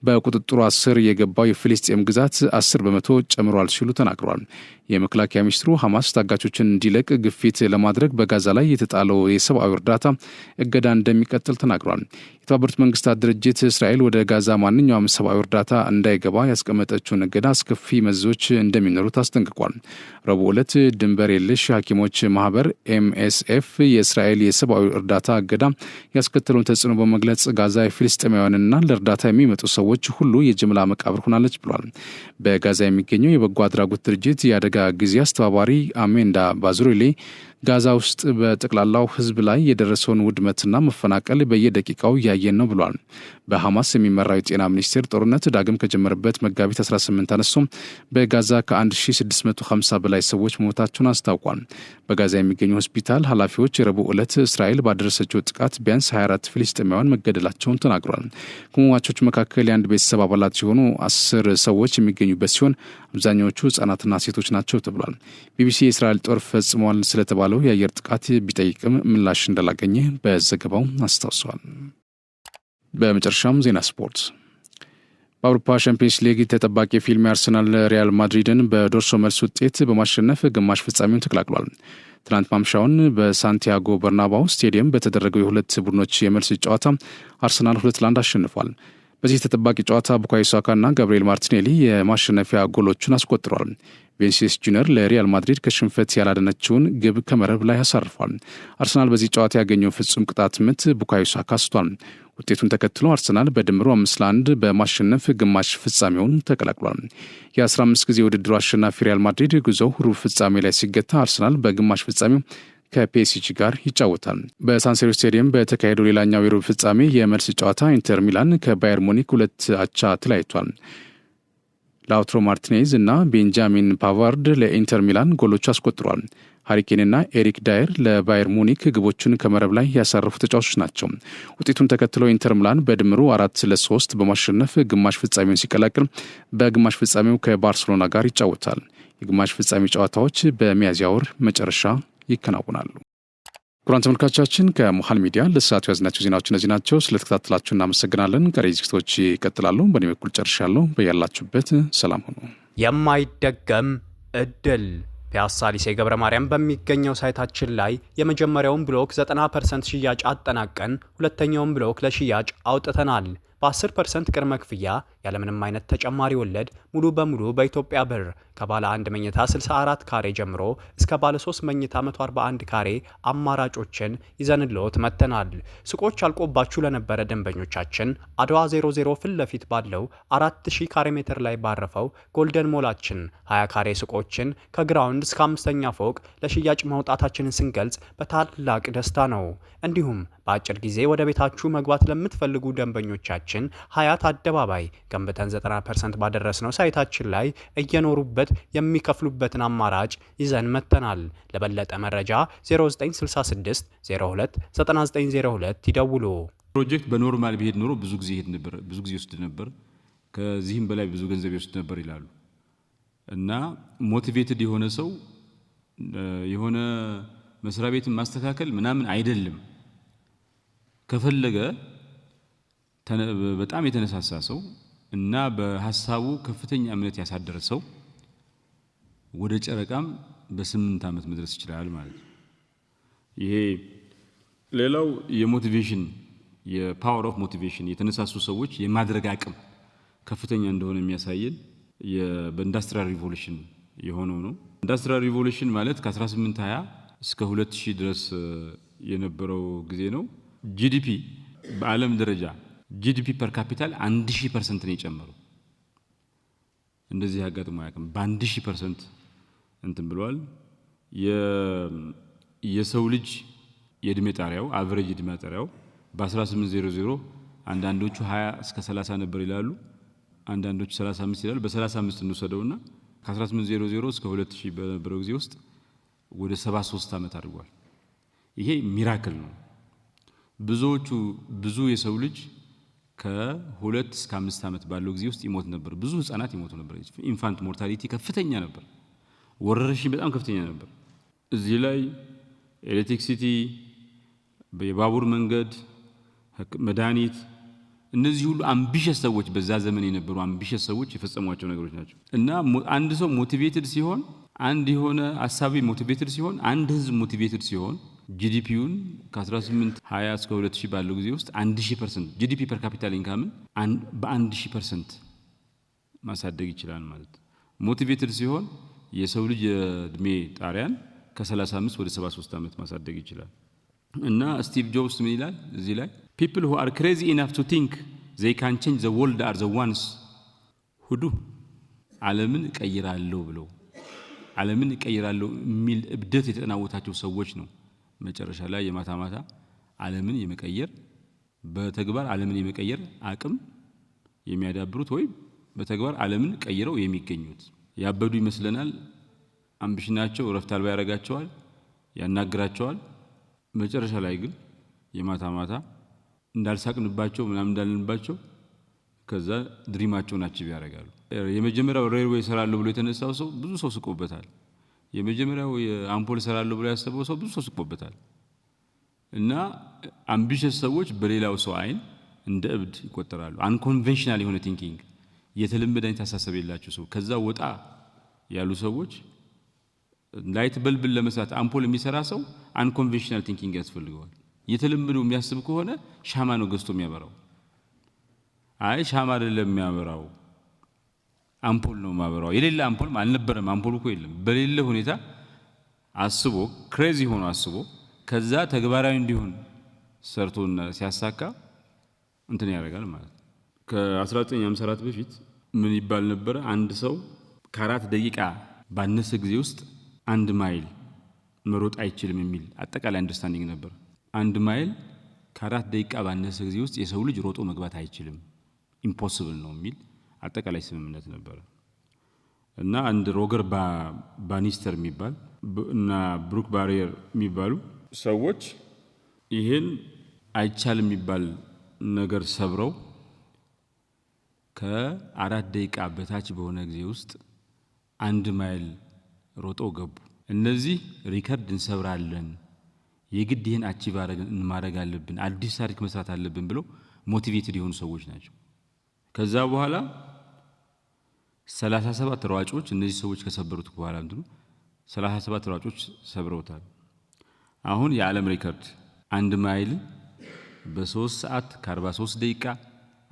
በቁጥጥሯ ስር የገባው የፍልስጤም ግዛት 10 በመቶ ጨምሯል ሲሉ ተናግሯል። የመከላከያ ሚኒስትሩ ሐማስ ታጋቾችን እንዲለቅ ግፊት ለማድረግ በጋዛ ላይ የተጣለው የሰብአዊ እርዳታ እገዳ እንደሚቀጥል ተናግሯል። የተባበሩት መንግስታት ድርጅት እስራኤል ወደ ጋዛ ማንኛውም ሰብአዊ እርዳታ እንዳይገባ ያስቀመጠችውን እገዳ አስከፊ መዘዞች እንደሚኖሩት አስጠንቅቋል። ረቡዕ ዕለት ድንበር የለሽ ሐኪሞች ማህበር MSF የእስራኤል የሰብአዊ እርዳታ እገዳ ያስከተለውን ተጽዕኖ በመግለጽ ጋዛ የፍልስጤማውያንና ለእርዳታ የሚመጡ ሰዎች ሁሉ የጅምላ መቃብር ሆናለች ብሏል። በጋዛ የሚገኘው የበጎ አድራጎት ድርጅት የአደጋ ጊዜ አስተባባሪ አሜንዳ ባዙሬሌ ጋዛ ውስጥ በጠቅላላው ሕዝብ ላይ የደረሰውን ውድመትና መፈናቀል በየደቂቃው እያየን ነው ብሏል። በሐማስ የሚመራው የጤና ሚኒስቴር ጦርነት ዳግም ከጀመረበት መጋቢት 18 አነሶም በጋዛ ከ1650 በላይ ሰዎች መሞታቸውን አስታውቋል። በጋዛ የሚገኙ ሆስፒታል ኃላፊዎች የረቡዕ ዕለት እስራኤል ባደረሰችው ጥቃት ቢያንስ 24 ፍልስጤማውያን መገደላቸውን ተናግሯል። ከሟቾች መካከል የአንድ ቤተሰብ አባላት ሲሆኑ 10 ሰዎች የሚገኙበት ሲሆን አብዛኛዎቹ ሕጻናትና ሴቶች ናቸው ተብሏል። ቢቢሲ የእስራኤል ጦር ፈጽሟል ስለተባለው የአየር ጥቃት ቢጠይቅም ምላሽ እንዳላገኘ በዘገባው አስታውሷል። በመጨረሻም ዜና ስፖርት። በአውሮፓ ሻምፒዮንስ ሊግ ተጠባቂ ፊልም አርሰናል ሪያል ማድሪድን በደርሶ መልስ ውጤት በማሸነፍ ግማሽ ፍጻሜውን ተቀላቅሏል። ትናንት ማምሻውን በሳንቲያጎ በርናባው ስቴዲየም በተደረገው የሁለት ቡድኖች የመልስ ጨዋታ አርሰናል 2-1 አሸንፏል። በዚህ ተጠባቂ ጨዋታ ቡካዮ ሳካና ጋብሪኤል ማርቲኔሊ የማሸነፊያ ጎሎቹን አስቆጥረዋል። ቪኒሲየስ ጁኒየር ለሪያል ማድሪድ ከሽንፈት ያላደነችውን ግብ ከመረብ ላይ አሳርፏል። አርሰናል በዚህ ጨዋታ ያገኘው ፍጹም ቅጣት ምት ቡካዮ ሳካ ስቷል። ውጤቱን ተከትሎ አርሰናል በድምሩ 5-1 በማሸነፍ ግማሽ ፍጻሜውን ተቀላቅሏል። የ15 ጊዜ ውድድሩ አሸናፊ ሪያል ማድሪድ ጉዞው ሩብ ፍጻሜ ላይ ሲገታ አርሰናል በግማሽ ፍጻሜው ከፒኤስጂ ጋር ይጫወታል። በሳንሴሮ ስቴዲየም በተካሄደው ሌላኛው የሩብ ፍጻሜ የመልስ ጨዋታ ኢንተር ሚላን ከባየር ሙኒክ 2-1 ተለያይቷል። ላውትሮ ማርቲኔዝ እና ቤንጃሚን ፓቫርድ ለኢንተር ሚላን ጎሎቹ አስቆጥሯል። ሃሪኬንና ኤሪክ ዳየር ለባየር ሙኒክ ግቦቹን ከመረብ ላይ ያሳረፉ ተጫዋቾች ናቸው። ውጤቱን ተከትሎ ኢንተር ሚላን በድምሩ 4-3 በማሸነፍ ግማሽ ፍጻሜውን ሲቀላቅል በግማሽ ፍጻሜው ከባርሴሎና ጋር ይጫወታል። የግማሽ ፍጻሜ ጨዋታዎች በሚያዝያ ወር መጨረሻ ይከናወናሉ። ክቡራን ተመልካቾቻችን ከሞሃል ሚዲያ ለሰዓቱ ያዝናቸው ዜናዎች እነዚህ ናቸው። ስለተከታተላችሁ እናመሰግናለን። ቀሪ ዝግጅቶች ይቀጥላሉ። በእኔ በኩል ጨርሻለሁ። በያላችሁበት ሰላም ሁኑ። የማይደገም እድል ፒያሳ ሊሴ ገብረ ማርያም በሚገኘው ሳይታችን ላይ የመጀመሪያውን ብሎክ 90% ሽያጭ አጠናቀን ሁለተኛውን ብሎክ ለሽያጭ አውጥተናል። በ10% ቅድመ ክፍያ ያለምንም አይነት ተጨማሪ ወለድ ሙሉ በሙሉ በኢትዮጵያ ብር ከባለ 1 መኝታ 64 ካሬ ጀምሮ እስከ ባለ 3 መኝታ 141 ካሬ አማራጮችን ይዘንልዎት መጥተናል። ሱቆች አልቆባችሁ ለነበረ ደንበኞቻችን አድዋ 00 ፊት ለፊት ባለው 4000 ካሬ ሜትር ላይ ባረፈው ጎልደን ሞላችን 20 ካሬ ሱቆችን ከግራውንድ እስከ 5ኛ ፎቅ ለሽያጭ ማውጣታችንን ስንገልጽ በታላቅ ደስታ ነው። እንዲሁም በአጭር ጊዜ ወደ ቤታችሁ መግባት ለምትፈልጉ ደንበኞቻችን ሀያት አደባባይ ገንብተን 90% ባደረስነው ሳይታችን ላይ እየኖሩበት የሚከፍሉበትን አማራጭ ይዘን መጥተናል። ለበለጠ መረጃ 0966 02 9902 ይደውሉ። ፕሮጀክት በኖርማል ቢሄድ ኖሮ ብዙ ጊዜ ይወስድ ነበር፣ ከዚህም በላይ ብዙ ገንዘብ ይወስድ ነበር ይላሉ። እና ሞቲቬትድ የሆነ ሰው የሆነ መስሪያ ቤትን ማስተካከል ምናምን አይደለም። ከፈለገ በጣም የተነሳሳ ሰው እና በሐሳቡ ከፍተኛ እምነት ያሳደረ ሰው ወደ ጨረቃም በ8 ዓመት መድረስ ይችላል ማለት ነው። ይሄ ሌላው የሞቲቬሽን የፓወር ኦፍ ሞቲቬሽን የተነሳሱ ሰዎች የማድረግ አቅም ከፍተኛ እንደሆነ የሚያሳየን በኢንዱስትሪያል ሪቮሉሽን የሆነው ነው። ኢንዱስትሪያል ሪቮሉሽን ማለት ከ1820 እስከ 2000 ድረስ የነበረው ጊዜ ነው። ጂዲፒ በዓለም ደረጃ ጂዲፒ ፐር ካፒታል 1000% ነው የጨመረው። እንደዚህ ያጋጥሞ አያውቅም። በ1000% እንትን ብሏል። የሰው ልጅ የእድሜ ጣሪያው አቨሬጅ እድሜ ጣሪያው በ1800 አንዳንዶቹ 20 እስከ 30 ነበር ይላሉ፣ አንዳንዶቹ 35 ይላሉ። በ35 እንወሰደውና ከ1800 እስከ 2000 በነበረው ጊዜ ውስጥ ወደ 73 ዓመት አድርጓል። ይሄ ሚራክል ነው። ብዙ የሰው ልጅ ከ2 እስከ 5 ዓመት ባለው ጊዜ ውስጥ ይሞት ነበር። ብዙ ህፃናት ይሞቱ ነበር። ኢንፋንት ሞርታሊቲ ከፍተኛ ነበር። ወረርሽኝ በጣም ከፍተኛ ነበር። እዚህ ላይ ኤሌክትሪሲቲ፣ የባቡር መንገድ፣ መድኃኒት፣ እነዚህ ሁሉ አምቢሸስ ሰዎች በዛ ዘመን የነበሩ አምቢሸስ ሰዎች የፈጸሟቸው ነገሮች ናቸው። እና አንድ ሰው ሞቲቬትድ ሲሆን፣ አንድ የሆነ አሳቢ ሞቲቬትድ ሲሆን፣ አንድ ህዝብ ሞቲቬትድ ሲሆን ጂዲፒውን ከ1820 እስከ 2000 ባለው ጊዜ ውስጥ 1000% ጂዲፒ ፐር ካፒታል ኢንካምን በ1000% ማሳደግ ይችላል ማለት። ሞቲቬትድ ሲሆን የሰው ልጅ የእድሜ ጣሪያን ከ35 ወደ 73 ዓመት ማሳደግ ይችላል። እና ስቲቭ ጆብስ ምን ይላል እዚህ ላይ? people who are crazy enough to think they can change the world are the ones who do ዓለምን እቀይራለሁ ብለው ዓለምን እቀይራለሁ የሚል እብደት የተጠናወታቸው ሰዎች ነው መጨረሻ ላይ የማታ ዓለምን የመቀየር በተግባር ዓለምን የመቀየር አቅም የሚያዳብሩት ወይ በተግባር ዓለምን ቀይረው የሚገኙት። ያበዱ ይመስለናል። አምቢሽናቸው ረፍት አልባ ያረጋቸዋል፣ ያናግራቸዋል። መጨረሻ ላይ ግን የማታ እንዳልሳቅንባቸው ምናምን እንዳልንባቸው ከዛ ድሪማቸውን አቺቭ ያደርጋሉ። የመጀመሪያው ሬልዌይ ሰራለሁ ብሎ የተነሳው ሰው ብዙ ሰው ስቆበታል። የመጀመሪያው የአምፖል ሰራለሁ ብሎ ያሰበው ሰው ብዙ ሰው ስቆበታል። እና አምቢሽስ ሰዎች በሌላው ሰው አይን እንደ እብድ ይቆጠራሉ። አንኮንቬንሽናል የሆነ ቲንኪንግ የተለመደ አይነት አስተሳሰብ የላቸው ሰው ከዛ ወጣ ያሉ ሰዎች ላይት በልብን ለመስራት አምፖል የሚሰራ ሰው አንኮንቬንሽናል ቲንኪንግ ያስፈልገዋል። የተለመደው የሚያስብ ከሆነ ሻማ ነው ገዝቶ የሚያበራው። አይ ሻማ አይደለም የሚያበራው አምፖል ነው ማበራው። የሌለ አምፖል አልነበረም፣ አምፖል እኮ የለም። በሌለ ሁኔታ አስቦ ክሬዚ ሆኖ አስቦ ከዛ ተግባራዊ እንዲሆን ሰርቶና ሲያሳካ እንትን ያደርጋል ማለት ነው። ከ1954 በፊት ምን ይባል ነበር? አንድ ሰው ከ4 ደቂቃ ባነሰ ጊዜ ውስጥ 1 ማይል መሮጥ አይችልም የሚል አጠቃላይ አንደርስታንዲንግ ነበር። 1 ማይል ከ4 ደቂቃ ባነሰ ጊዜ ውስጥ የሰው ልጅ ሮጦ መግባት አይችልም፣ ኢምፖሲብል ነው የሚል አጠቃላይ ስምምነት ነበር። እና አንድ ሮገር ባኒስተር የሚባል እና ብሩክ ባሪየር የሚባሉ ሰዎች ይሄን አይቻልም የሚባል ነገር ሰብረው ከ4 ደቂቃ በታች በሆነ ጊዜ ውስጥ 1 ማይል ሮጦ ገቡ። እነዚህ ሪከርድ እንሰብራለን የግድ ይሄን አቺቭ ማድረግ አለብን አዲስ ታሪክ መስራት አለብን ብሎ ሞቲቬትድ የሆኑ ሰዎች ናቸው። ከዛ በኋላ 37 ሯጮች እነዚህ ሰዎች ከሰበሩት በኋላ 37 ሯጮች ሰብረውታል። አሁን የዓለም ሪከርድ 1 ማይል በ3 ሰዓት ከ43 ደቂቃ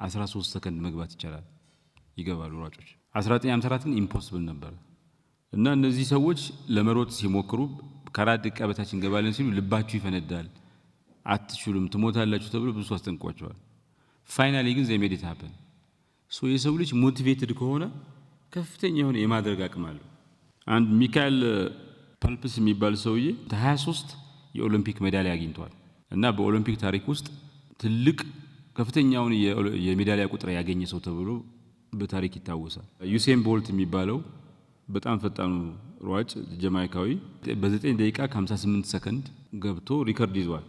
13 ሰከንድ መግባት ይቻላል ይገባሉ ሯጮች። 1954 ግን ኢምፖሲብል ነበር እና እነዚህ ሰዎች ለመሮጥ ሲሞክሩ ከ4 ደቂቃ በታች እንገባለን ሲሉ ልባችሁ ይፈነዳል አትችሉም ትሞታላችሁ ተብሎ ብዙ አስጠንቅቋቸዋል። ፋይናሊ ግን they made it happen። የሰው ልጅ ሞቲቬትድ ከሆነ ከፍተኛ የሆነ የማድረግ አቅም አለው። አንድ ሚካኤል ፐልፕስ የሚባል ሰውዬ 23 የኦሎምፒክ ሜዳሊያ አግኝቷል እና በኦሎምፒክ ታሪክ ውስጥ ትልቅ ከፍተኛውን የሜዳሊያ ቁጥር ያገኘ ሰው ተብሎ በታሪክ ይታወሳል። ዩሴን ቦልት የሚባለው በጣም ፈጣኑ ሯጭ ጀማይካዊ በ9 ደቂቃ ከ58 ሰከንድ ገብቶ ሪከርድ ይዟል።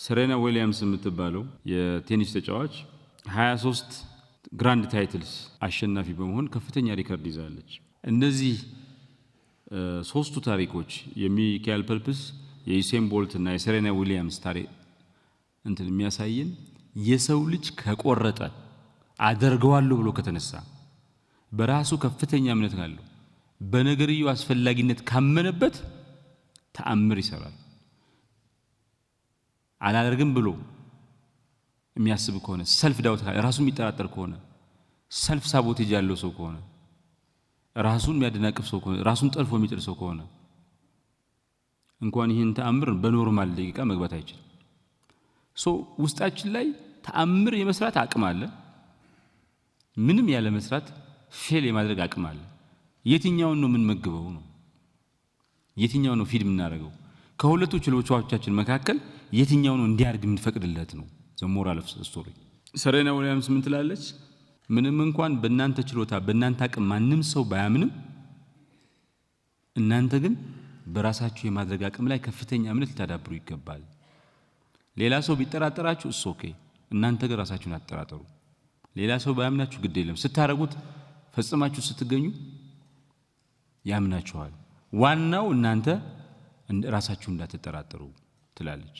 ሰሬና ዊሊያምስ የምትባለው የቴኒስ ተጫዋች 23 ግራንድ ታይትልስ አሸናፊ በመሆን ከፍተኛ ሪከርድ ይዛለች። እነዚህ ሶስቱ ታሪኮች የሚካኤል ፐልፕስ የዩሴን ቦልት እና የሰሬና ዊሊያምስ ታሪክ የሚያሳየን የሰው ልጅ ከቆረጠ አደርገዋለሁ ብሎ ከተነሳ በራሱ ከፍተኛ እምነት ካለው በነገርየው አስፈላጊነት ካመነበት ተአምር ይሰራል። አላደርግም ብሎ የሚያስብ ከሆነ ሰልፍ ዳውት ራሱን የሚጠራጠር ከሆነ ሰልፍ ሳቦቴጅ ያለው ሰው ከሆነ ራሱን የሚያደናቅፍ ሰው ከሆነ ራሱን ጠልፎ የሚጥል ሰው ከሆነ እንኳን ይህን ተአምር በኖርማል ደቂቃ መግባት አይችልም። ውስጣችን ላይ ተአምር የመስራት አቅም አለ። ምንም ያለ መስራት ፌል የማድረግ አቅም አለ። የትኛውን ነው የምንመግበው ነው? የትኛው ነው ፊድ የምናደርገው? ከሁለቱ ችሎታዎቻችን መካከል የትኛው ነው እንዲያርግ የምንፈቅድለት ነው? ዘሞራል ኦፍ ስቶሪ። ሰሬና ዊሊያምስ ምን ትላለች? ምንም እንኳን በእናንተ ችሎታ በእናንተ አቅም ማንም ሰው ባያምንም እናንተ ግን በራሳችሁ የማድረግ አቅም ላይ ከፍተኛ እምነት ልታዳብሩ ይገባል። ሌላ ሰው ቢጠራጠራችሁ እሱ ኦኬ፣ እናንተ ግን ራሳችሁን አትጠራጠሩ። ሌላ ሰው ባያምናችሁ ግድ የለም፣ ስታረጉት ፈጽማችሁ ስትገኙ ያምናችኋል። ዋናው እናንተ ራሳችሁ እንዳትጠራጠሩ ትላለች።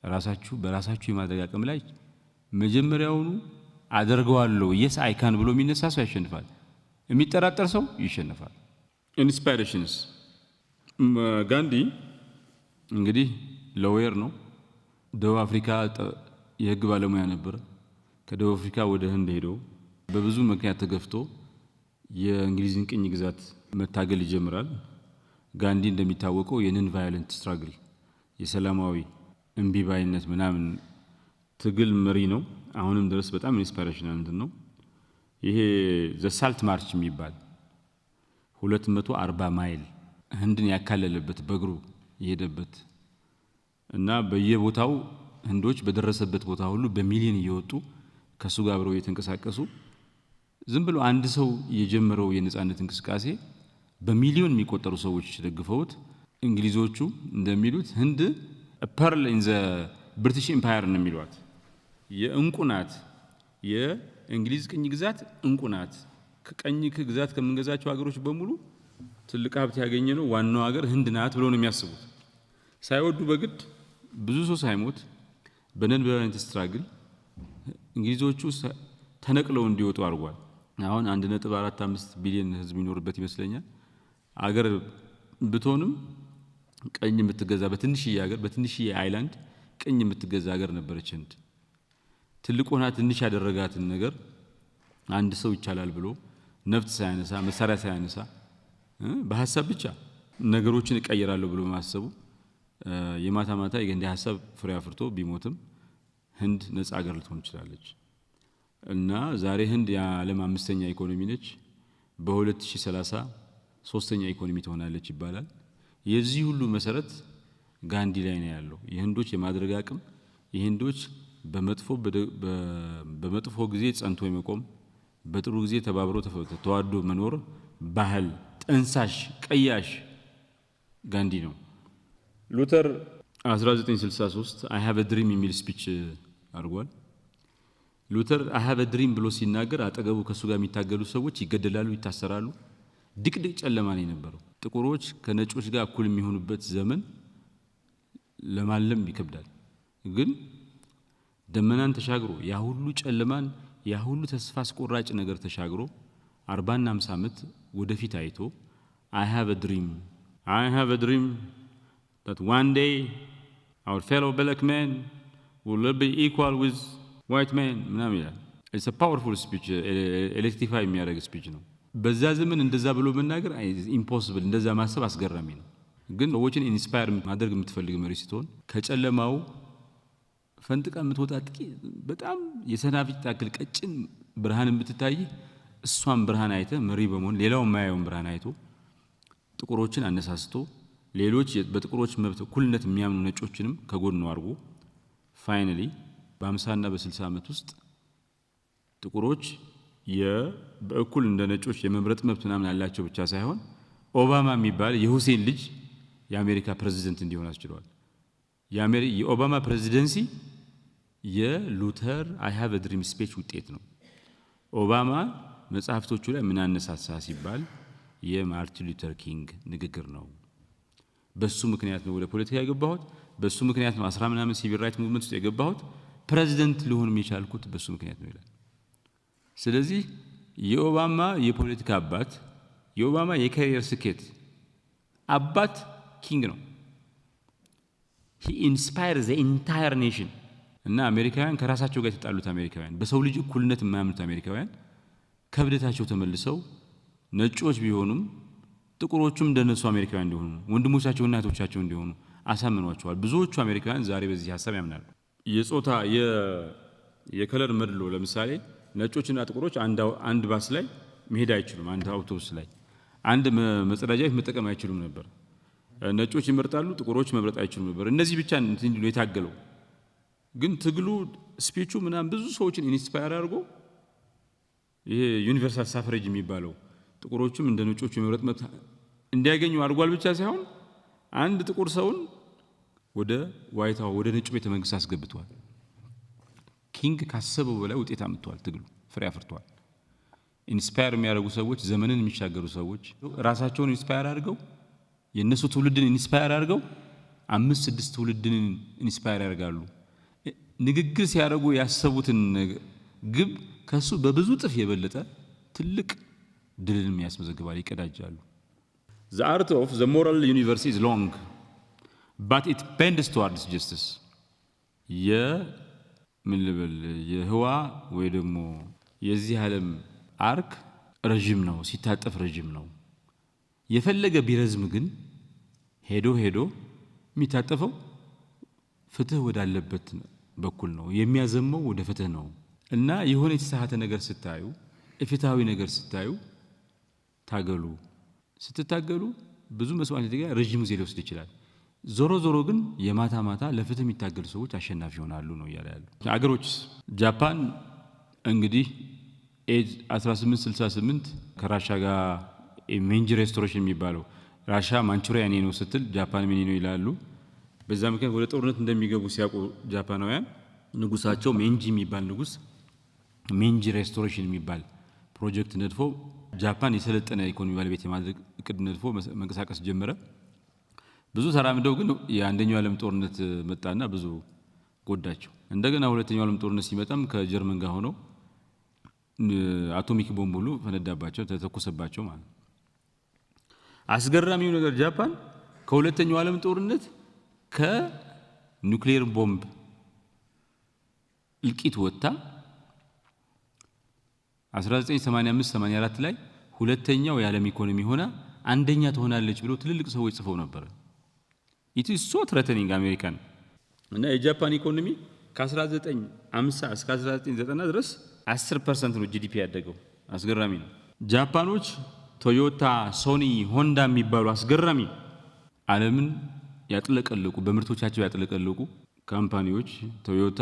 ራሳችሁ በራሳችሁ የማድረግ አቅም ላይ መጀመሪያውኑ አደርገዋለሁ የስ አይካን ብሎ የሚነሳ ሰው ያሸንፋል። የሚጠራጠር ሰው ይሸነፋል። ኢንስፓይሬሽንስ ጋንዲ እንግዲህ ሎየር ነው። ደቡብ አፍሪካ የህግ ባለሙያ ነበር። ከደቡብ አፍሪካ ወደ ህንድ ሄዶ በብዙ ምክንያት ተገፍቶ የእንግሊዝን ቅኝ ግዛት መታገል ይጀምራል። ጋንዲ እንደሚታወቀው የነን ቫዮለንት ስትራግል የሰላማዊ እምቢባይነት ምናምን ትግል መሪ ነው። አሁንም ድረስ በጣም ኢንስፓይሬሽናል ነው። ይሄ ዘ ሳልት ማርች የሚባል 240 ማይል ህንድን ያካለለበት በእግሩ የሄደበት እና በየቦታው ህንዶች በደረሰበት ቦታ ሁሉ በሚሊዮን እየወጡ ከሱ ጋር አብረው እየተንቀሳቀሱ ዝም ብሎ አንድ ሰው የጀመረው የነጻነት እንቅስቃሴ በሚሊዮን የሚቆጠሩ ሰዎች ደግፈውት እንግሊዞቹ እንደሚሉት ህንድ ፐርል ኢን ዘ ብሪቲሽ ኤምፓየር ነው የሚሏት። የእንቁ ናት፣ የእንግሊዝ ቅኝ ግዛት እንቁ ናት። ከቀኝ ግዛት ከምንገዛቸው ሀገሮች በሙሉ ትልቅ ሀብት ያገኘ ነው ዋናው ሀገር ህንድ ናት ብለው ነው የሚያስቡት። ሳይወዱ በግድ ብዙ ሰው ሳይሞት በነን ቫዮለንት ስትራግል እንግሊዞቹ ተነቅለው እንዲወጡ አድርጓል። አሁን 1.45 ቢሊዮን ህዝብ የሚኖርበት ይመስለኛል። አገር ብትሆንም ቀኝ የምትገዛ በትንሽዬ ሀገር በትንሽዬ አይላንድ ቀኝ የምትገዛ ሀገር ነበረች ህንድ። ትልቅ ሆና ትንሽ ያደረጋትን ነገር አንድ ሰው ይቻላል ብሎ ነፍጥ ሳያነሳ መሳሪያ ሳያነሳ በሐሳብ ብቻ ነገሮችን እቀይራለሁ ብሎ ማሰቡ የማታ ማታ የገንደ ሐሳብ ፍሬ አፍርቶ ቢሞትም ህንድ ነፃ ሀገር ልትሆን ትችላለች። እና ዛሬ ህንድ የዓለም 5ኛ ኢኮኖሚ ነች። በ2030 3ኛ ኢኮኖሚ ትሆናለች ይባላል። የዚህ ሁሉ መሰረት ጋንዲ ላይ ነው ያለው። የህንዶች የማድረግ አቅም፣ የህንዶች በመጥፎ ጊዜ ጸንቶ የመቆም በጥሩ ጊዜ ተባብሮ ተዋዶ መኖር ባህል ጠንሳሽ ቀያሽ ጋንዲ ነው። ሉተር 1963 አይ ሃቭ አ ድሪም የሚል ስፒች አድርጓል። ሉተር አይ ሃቭ አ ድሪም ብሎ ሲናገር አጠገቡ ከሱ ጋር የሚታገሉ ሰዎች ይገደላሉ፣ ይታሰራሉ። ድቅድቅ ጨለማ ነው የነበረው። ጥቁሮች ከነጮች ጋር እኩል የሚሆኑበት ዘመን ለማለም ይከብዳል። ግን ደመናን ተሻግሮ ያ ሁሉ ጨለማን ያ ሁሉ ተስፋ አስቆራጭ ነገር ተሻግሮ 40 እና 50 ዓመት ወደፊት አይቶ I have a dream that one day our fellow black men will be equal with white men ምናምን ይላል። It's a powerful speech, electrify የሚያደርግ speech ነው። በዛ ዘመን እንደዛ ብሎ መናገር impossible፣ እንደዛ ማሰብ አስገራሚ ነው። ግን ሰዎችን ኢንስፓየር ማድረግ የምትፈልግ መሪ ስትሆን ከጨለማው ፈንጥቃ የምትወጣ በጣም የሰናፍጭ ታክል ቀጭን ብርሃን የምትታይ እሷን ብርሃን አይተ መሪ በመሆን ሌላው የማያየውን ብርሃን አይቶ ጥቁሮችን አነሳስቶ ሌሎች በጥቁሮች መብት እኩልነት የሚያምኑ ነጮችንም ከጎን ነው አድርጎ ፋይናሊ በ50 እና በ60 ዓመት ውስጥ ጥቁሮች በእኩል እንደ ነጮች የመምረጥ መብት ምናምን ያላቸው ብቻ ሳይሆን ኦባማ የሚባል የሁሴን ልጅ የአሜሪካ ፕሬዚደንት እንዲሆን አስችሏል። የኦባማ ፕሬዚደንሲ የሉተር I have a dream speech ውጤት ነው። ኦባማ መጽሐፍቶቹ ላይ ምን አነሳሳ ሲባል የማርቲን ሉተር ኪንግ ንግግር ነው። በሱ ምክንያት ነው ወደ ፖለቲካ የገባሁት፣ በሱ ምክንያት ነው 10 ምናምን ሲቪል ራይት ሙቭመንት ውስጥ የገባሁት፣ ፕሬዚደንት ልሆን የቻልኩት በሱ ምክንያት ነው ይላል። ስለዚህ የኦባማ የፖለቲካ አባት የኦባማ የካሪየር ስኬት አባት ኪንግ ነው። he inspires the entire nation እና አሜሪካውያን ከራሳቸው ጋር የተጣሉት አሜሪካውያን በሰው ልጅ እኩልነት የማያምኑት አሜሪካውያን ከብደታቸው ተመልሰው ነጮች ቢሆኑም ጥቁሮቹም እንደነሱ አሜሪካውያን እንዲሆኑ ወንድሞቻቸውና እህቶቻቸው እንዲሆኑ አሳምኗቸዋል። ብዙዎቹ አሜሪካውያን ዛሬ በዚህ ሐሳብ ያምናሉ። የጾታ የከለር መድሎ ለምሳሌ ነጮችና ጥቁሮች አንድ ባስ ላይ መሄድ አይችሉም። አንድ አውቶቡስ ላይ አንድ መጸዳጃ ቤት መጠቀም አይችሉም ነበር። ነጮች ይመርጣሉ፣ ጥቁሮች መምረጥ አይችሉም ነበር። እነዚህ ብቻ እንዲሉ የታገለው ግን ትግሉ ስፒቹ ምናምን ብዙ ሰዎችን ኢንስፓየር አድርጎ ይሄ ዩኒቨርሳል ሳፍሬጅ የሚባለው ጥቁሮችም እንደ ነጮች የመምረጥ መብት እንዲያገኙ አድርጓል ብቻ ሳይሆን አንድ ጥቁር ሰውን ወደ ዋይት ሃውስ ወደ ነጭ ቤተ መንግስት አስገብቷል። ኪንግ ካሰበው በላይ ውጤት አምጥቷል። ትግሉ ፍሬ አፍርቷል። ኢንስፓየር የሚያደርጉ ሰዎች ዘመንን የሚሻገሩ ሰዎች ራሳቸውን ኢንስፓየር አድርገው የነሱ ትውልድን ኢንስፓየር አድርገው 5-6 ትውልድን ኢንስፓየር ያደርጋሉ። ንግግር ሲያደርጉ ያሰቡትን ግብ ከሱ በብዙ ጥፍ የበለጠ ትልቅ ድልን ያስመዘግባል፣ ይቀዳጃሉ። The art of the moral universe is long, but it bends towards justice. ምን ልበል የህዋ ወይ ደግሞ የዚህ ዓለም አርክ ረጅም ነው፣ ሲታጠፍ ረጅም ነው። የፈለገ ቢረዝም ግን ሄዶ የሚታጠፈው ፍትህ ወዳለበት በኩል ነው፣ የሚያዘመው ወደ ፍትህ ነው። እና የሆነ የተሳሳተ ነገር ስታዩ ፍትሃዊ ነገር ስታዩ ታገሉ። ስትታገሉ ብዙ መስዋዕት ጋር ረጅም ጊዜ ሊወስድ ይችላል። ዞሮ ግን የማታ ለፍትህ የሚታገሉ ሰዎች አሸናፊ ይሆናሉ ነው እያለ ያለው። አገሮች ጃፓን እንግዲህ 1868 ከራሻ ጋር ሜንጂ ሬስቶሬሽን የሚባለው ራሻ ማንቹሪያ የኔ ነው ስትል ጃፓን የኔ ነው ይላሉ። በዛ ምክንያት ወደ ጦርነት እንደሚገቡ ሲያውቁ ጃፓናውያን ንጉሳቸው ሜንጂ የሚባል ንጉስ ሜንጂ ሬስቶሬሽን የሚባል ፕሮጀክት ነድፎ ጃፓን የሰለጠነ ኢኮኖሚ ባለቤት የማድረግ እቅድ ነድፎ መንቀሳቀስ ጀመረ። ብዙ ተራምደው ግን የአንደኛው ዓለም ጦርነት መጣና ብዙ ጎዳቸው። እንደገና ሁለተኛው ዓለም ጦርነት ሲመጣም ከጀርመን ጋር ሆነው አቶሚክ ቦምብ ሁሉ ፈነዳባቸው፣ ተተኮሰባቸው ማለት። አስገራሚው ነገር ጃፓን ከሁለተኛው ዓለም ጦርነት ከኒውክሌር ቦምብ እልቂት ወጣ 1985-84 ላይ ሁለተኛው የዓለም ኢኮኖሚ ሆና አንደኛ ትሆናለች ብሎ ትልልቅ ሰዎች ጽፈው ነበር። it is so threatening አሜሪካን እና የጃፓን ኢኮኖሚ ከ1950 እስከ 1990 ድረስ 10% ነው ጂዲፒ ያደገው። አስገራሚ ነው። ጃፓኖች ቶዮታ፣ ሶኒ፣ ሆንዳ የሚባሉ አስገራሚ ዓለምን ያጥለቀለቁ በምርቶቻቸው ያጥለቀለቁ ካምፓኒዎች ቶዮታ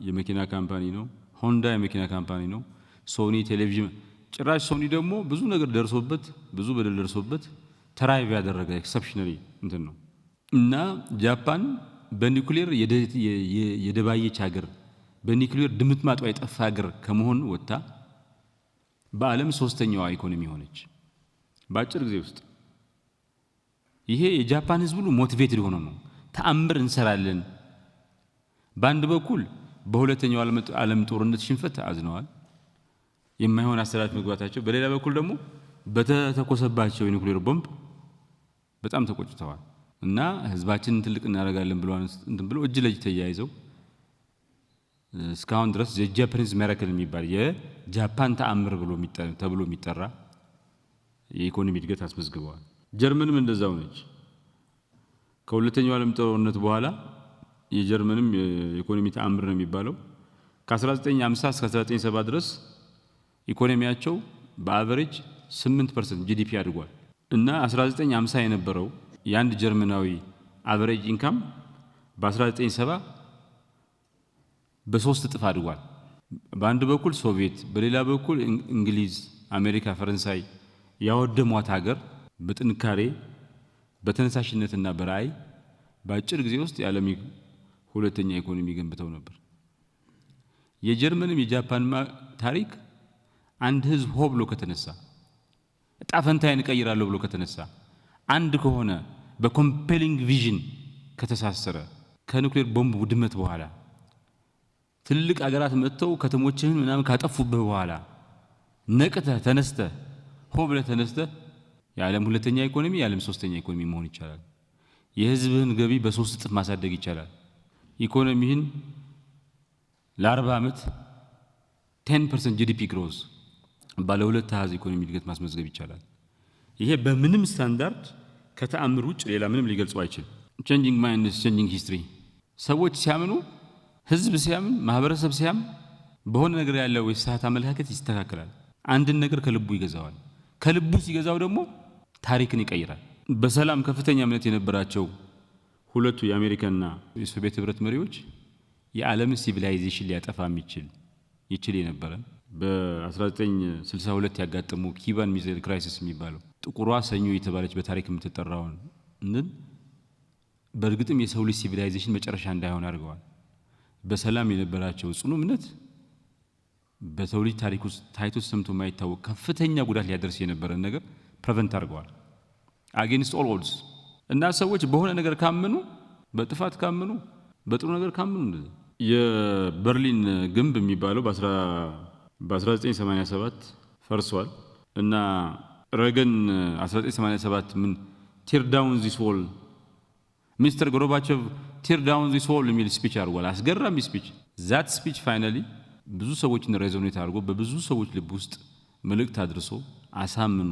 የመኪና ካምፓኒ ነው፣ ሆንዳ የመኪና ካምፓኒ ነው፣ ሶኒ ቴሌቪዥን። ጭራሽ ሶኒ ደግሞ ብዙ ነገር ደርሶበት ብዙ በደል ደርሶበት ተራይቭ ያደረገ ኤክሰፕሽናሊ እንትን ነው። እና ጃፓን በኒውክሌር የደባየች ሀገር በኒውክሌር ድምጥማጧ የጠፋ ሀገር ከመሆን ወጥታ በዓለም 3ኛዋ ኢኮኖሚ ሆነች በአጭር ጊዜ ውስጥ። ይሄ የጃፓን ህዝብ ሁሉ ሞቲቬትድ ሆኖ ነው ተአምር እንሰራለን። በአንድ በኩል በሁለተኛው ዓለም ጦርነት ሽንፈት አዝነዋል፣ የማይሆን አሰራር መግባታቸው፣ በሌላ በኩል ደግሞ በተተኮሰባቸው የኒውክሌር ቦምብ በጣም ተቆጭተዋል እና ህዝባችንን ትልቅ እናደርጋለን ብሎ እጅ ለእጅ ተያይዘው እስካሁን ድረስ የጃፓኒዝ ሚራክል የሚባል የጃፓን ተአምር ተብሎ የሚጠራ የኢኮኖሚ እድገት አስመዝግበዋል። ጀርመንም እንደዛው ነች። ከሁለተኛው ዓለም ጦርነት በኋላ የጀርመንም የኢኮኖሚ ተአምር ነው የሚባለው ከ1950 እስከ 1970 ድረስ ኢኮኖሚያቸው በአቨሬጅ 8% ጂዲፒ አድጓል እና 1950 የነበረው የአንድ ጀርመናዊ አቨሬጅ ኢንካም በ1970 በ3 እጥፍ አድጓል። በአንድ በኩል ሶቪየት፣ በሌላ በኩል እንግሊዝ፣ አሜሪካ፣ ፈረንሳይ ያወደሟት ሀገር በጥንካሬ በተነሳሽነትና በራዕይ በአጭር ጊዜ ውስጥ የዓለም ሁለተኛ ኢኮኖሚ ገንብተው ነበር። የጀርመንም የጃፓን ታሪክ አንድ ህዝብ ሆ ብሎ ከተነሳ እጣ ፈንታዬን እቀይራለሁ ብሎ ከተነሳ አንድ ከሆነ በኮምፔሊንግ ቪዥን ከተሳሰረ ከኒውክሌር ቦምብ ውድመት በኋላ ትልቅ አገራት መጥተው ከተሞችን ምናምን ካጠፉበት በኋላ ነቅተህ ተነስተህ ሆ ብለህ ተነስተህ የዓለም ሁለተኛ ኢኮኖሚ የዓለም ሶስተኛ ኢኮኖሚ መሆን ይቻላል። የህዝብህን ገቢ በ3 እጥፍ ማሳደግ ይቻላል። ኢኮኖሚህን ለ40 ዓመት 10% ጂዲፒ ግሮዝ ባለ ሁለት አሃዝ ኢኮኖሚ እድገት ማስመዝገብ ይቻላል። ይሄ በምንም ስታንዳርድ ከተአምር ውጭ ሌላ ምንም ሊገልጸው አይችልም። ቼንጂንግ ማይንድስ ቼንጂንግ ሂስትሪ። ሰዎች ሲያምኑ፣ ህዝብ ሲያምን፣ ማህበረሰብ ሲያምን በሆነ ነገር ያለው የስህተት አመለካከት ይስተካከላል። አንድን ነገር ከልቡ ይገዛዋል። ከልቡ ሲገዛው ደግሞ ታሪክን ይቀይራል። በሰላም ከፍተኛ እምነት የነበራቸው ሁለቱ የአሜሪካና የሶቪየት ህብረት መሪዎች የዓለምን ሲቪላይዜሽን ሊያጠፋ ይችል የነበረ በ1962 ያጋጠሙ ኪባን ሚሳይል ክራይሲስ የሚባለው ጥቁሯ ሰኞ የተባለች በታሪክ የምትጠራውን በእርግጥም የሰው ልጅ ሲቪላይዜሽን መጨረሻ እንዳይሆን አድርገዋል። በሰላም የነበራቸው ጽኑ እምነት በሰው ልጅ ታሪክ ውስጥ ታይቶ ሰምቶ የማይታወቅ ከፍተኛ ጉዳት ሊያደርስ የነበረን ነገር ፕሪቨንት አድርገዋል አጌንስት ኦል ኦድስ። እና ሰዎች በሆነ ነገር ካመኑ፣ በጥፋት ካመኑ፣ በጥሩ ነገር ካመኑ የበርሊን ግንብ የሚባለው በ1987 ፈርሷል እና ረገን 1987 ምን ቲር ዳውን ዚስ ዎል ሚስተር ጎርባቾቭ ቲር ዳውን ዚስ ዎል የሚል ስፒች አድርጓል። አስገራሚ ስፒች። ዛት ስፒች ፋይናሊ ብዙ ሰዎችን ሬዞኔት አድርጎ በብዙ ሰዎች ልብ ውስጥ መልእክት አድርሶ አሳምኖ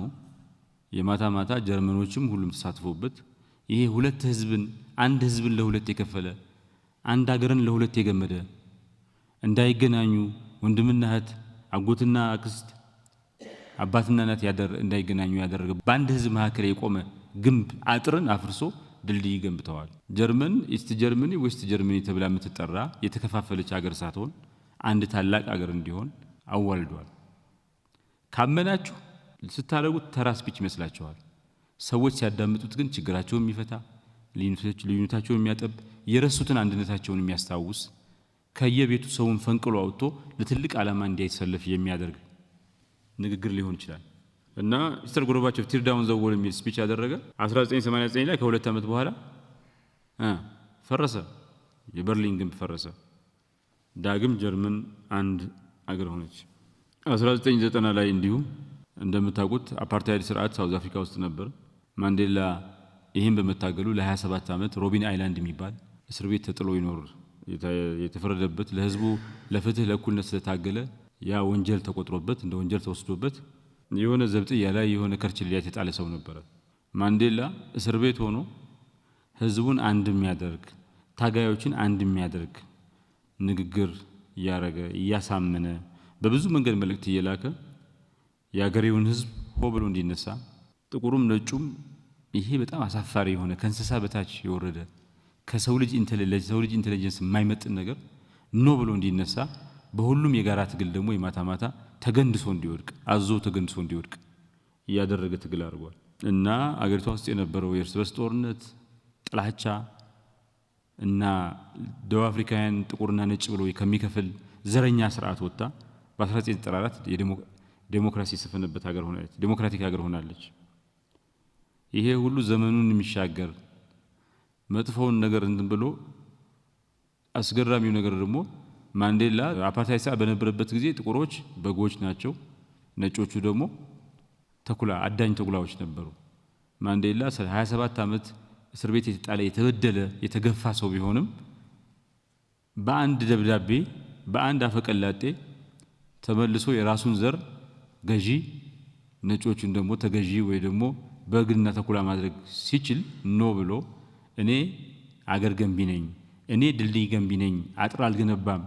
የማታ ማታ ጀርመኖችም ሁሉም ተሳትፎበት ይሄ ሁለት ህዝብን አንድ ህዝብን ለሁለት የከፈለ አንድ ሀገርን ለሁለት የገመደ እንዳይገናኙ ወንድምና እህት አጎትና አክስት አባትና እናት እንዳይገናኙ ያደረገ በአንድ ህዝብ መካከል የቆመ ግንብ አጥርን አፍርሶ ድልድይ ገንብተዋል። ጀርመን ኢስት ጀርመኒ ዌስት ጀርመኒ ተብላ የምትጠራ የተከፋፈለች ሀገር ሳትሆን አንድ ታላቅ ሀገር እንዲሆን አዋልዷል። ካመናችሁ ስታደርጉት ተራ ስፒች ይመስላችኋል። ሰዎች ሲያዳምጡት ግን ችግራቸውን የሚፈታ ልዩነታቸውን የሚያጠብ የረሱትን አንድነታቸውን የሚያስታውስ ከየቤቱ ሰውን ፈንቅሎ አውጥቶ ለትልቅ ዓላማ እንዲያይሰለፍ የሚያደርግ ንግግር ሊሆን ይችላል እና ሚስተር ጎርባቾቭ ቲር ዳውን ዘ ዎል የሚል ስፒች ያደረገ 1989 ላይ ከሁለት ዓመት በኋላ ፈረሰ። የበርሊን ግንብ ፈረሰ። ዳግም ጀርመን አንድ አገር ሆነች። 1990 ላይ እንዲሁም እንደምታውቁት አፓርታይድ ስርዓት ሳውዝ አፍሪካ ውስጥ ነበር። ማንዴላ ይህን በመታገሉ ለ27 ዓመት ሮቢን አይላንድ የሚባል እስር ቤት ተጥሎ ይኖር የተፈረደበት ለህዝቡ ለፍትህ ለእኩልነት ስለታገለ ያ ወንጀል ተቆጥሮበት እንደ ወንጀል ተወስዶበት የሆነ ዘብጥያ ላይ የሆነ ከርችል ላይ የተጣለ ሰው ነበር። ማንዴላ እስር ቤት ሆኖ ህዝቡን አንድ የሚያደርግ ታጋዮችን አንድ የሚያደርግ ንግግር እያረገ እያሳመነ በብዙ መንገድ መልእክት እየላከ የአገሬውን ህዝብ ሆ ብሎ እንዲነሳ ጥቁሩም ነጩም ይሄ በጣም አሳፋሪ የሆነ ከእንስሳ በታች የወረደ ከሰው ልጅ ኢንተለጀንስ የማይመጥን ነገር ኖ ብሎ እንዲነሳ በሁሉም የጋራ ትግል ደግሞ የማታ ማታ ተገንድሶ እንዲወድቅ አዞ ተገንድሶ እንዲወድቅ እያደረገ ትግል አድርጓል እና አገሪቷ ውስጥ የነበረው የእርስ በርስ ጦርነት፣ ጥላቻ እና ደቡብ አፍሪካውያን ጥቁርና ነጭ ብሎ ከሚከፍል ዘረኛ ስርዓት ወጣ በ1994 ዴሞክራሲ ሰፈነበት ሀገር ሆናለች። ዴሞክራቲክ ሀገር ሆናለች። ይሄ ሁሉ ዘመኑን የሚሻገር መጥፎውን ነገር እንትን ብሎ አስገራሚው ነገር ደግሞ ማንዴላ አፓርታይድ በነበረበት ጊዜ ጥቁሮች በጎች ናቸው፣ ነጮቹ ደግሞ ተኩላ አዳኝ ተኩላዎች ነበሩ። ማንዴላ 27 ዓመት እስር ቤት የተጣለ የተበደለ የተገፋ ሰው ቢሆንም በአንድ ደብዳቤ በአንድ አፈቀላጤ ተመልሶ የራሱን ዘር ገዢ ነጮቹን ደግሞ ተገዢ ወይ ደግሞ በግና ተኩላ ማድረግ ሲችል ኖ ብሎ እኔ አገር ገንቢ ነኝ፣ እኔ ድልድይ ገንቢ ነኝ፣ አጥር አልገነባም፣